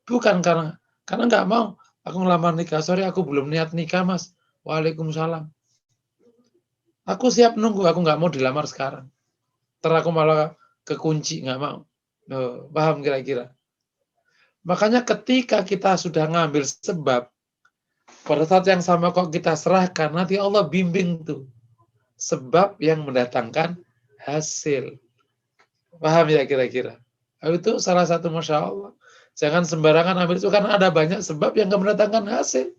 Bukan karena nggak mau. Aku ngelamar nikah, sorry aku belum niat nikah mas. Waalaikumsalam. Aku siap nunggu, aku nggak mau dilamar sekarang. Ntar aku malah kekunci, nggak mau. Paham kira-kira? Makanya ketika kita sudah ngambil sebab, pada saat yang sama kok kita serahkan, nanti Allah bimbing tuh. Sebab yang mendatangkan hasil. Paham ya kira-kira? Itu salah satu Masya Allah. Jangan sembarangan ambil itu, karena ada banyak sebab yang mendatangkan hasil.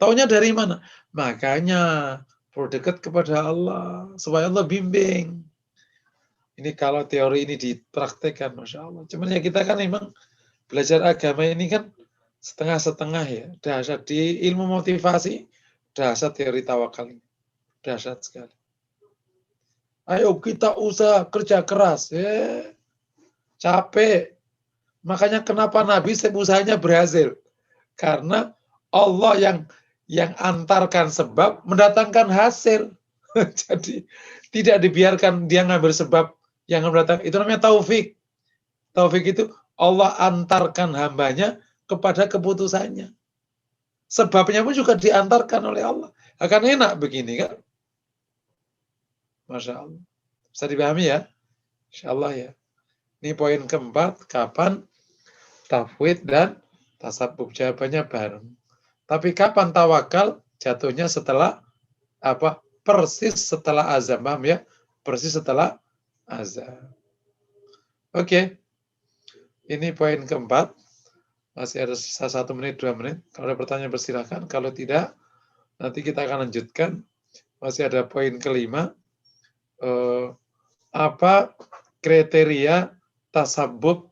Taunya dari mana? Makanya perlu dekat kepada Allah, supaya Allah bimbing. Ini kalau teori ini dipraktekkan, Masya Allah. Cuman ya kita kan memang belajar agama ini kan setengah-setengah ya. Dahsyat di ilmu motivasi, dahsyat teori tawakal. Dahsyat sekali. Ayo kita usaha kerja keras. Capek. Makanya kenapa Nabi usahanya berhasil? Karena Allah yang antarkan sebab mendatangkan hasil. Jadi tidak dibiarkan dia ngambil sebab yang mendatangkan. Itu namanya taufik. Taufik itu Allah antarkan hambanya kepada keputusannya. Sebabnya pun juga diantarkan oleh Allah. Akan enak begini kan? Masya Allah. Bisa dipahami ya? Insya Allah ya. Ini poin keempat, kapan tafwid dan tasabbub? Jawabannya bareng. Tapi kapan tawakal? Jatuhnya setelah apa? Persis setelah azam. Paham ya? Persis setelah azam. Oke. Ini poin keempat. Masih ada sisa 1 menit, 2 menit. Kalau ada pertanyaan persilahkan. Kalau tidak, nanti kita akan lanjutkan. Masih ada poin kelima. Apa kriteria tasabbub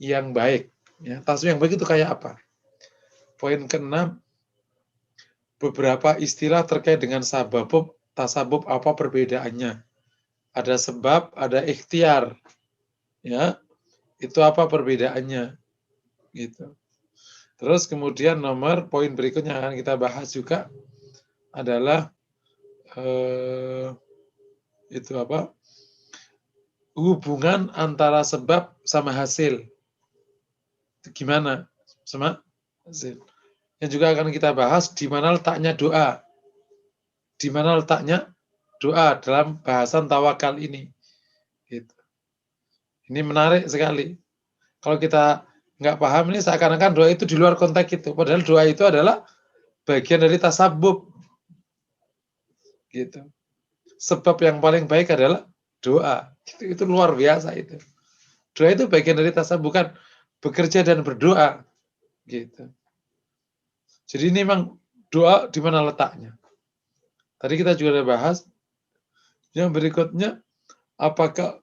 yang baik? Ya, tasabbub yang baik itu kayak apa? Poin keenam, beberapa istilah terkait dengan sababub, tasabbub apa perbedaannya? Ada sebab, ada ikhtiar. Ya, itu apa perbedaannya? Gitu. Terus kemudian poin berikutnya yang akan kita bahas juga adalah itu apa? Hubungan antara sebab sama hasil. Itu gimana? Sama hasil. Yang juga akan kita bahas di mana letaknya doa. Di mana letaknya doa dalam bahasan tawakal ini. Gitu. Ini menarik sekali. Kalau kita nggak paham ini seakan-akan doa itu di luar konteks itu. Padahal doa itu adalah bagian dari tasabbub. Gitu. Sebab yang paling baik adalah doa. Itu luar biasa itu. Doa itu bagian dari tasabbub, bukan bekerja dan berdoa. Gitu. Jadi ini memang doa di mana letaknya. Tadi kita juga udah bahas. Yang berikutnya, apakah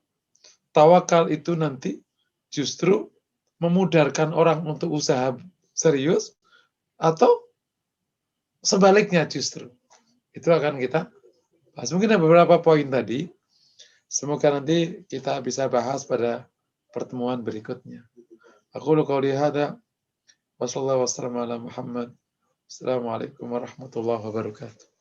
tawakal itu nanti justru memudarkan orang untuk usaha serius atau sebaliknya justru. Itu akan kita bahas. Mungkin ada beberapa poin tadi. Semoga nanti kita bisa bahas pada pertemuan berikutnya. Aku qouli hadza wa sallallahu wasallam ala Muhammad. Assalamualaikum warahmatullahi wabarakatuh.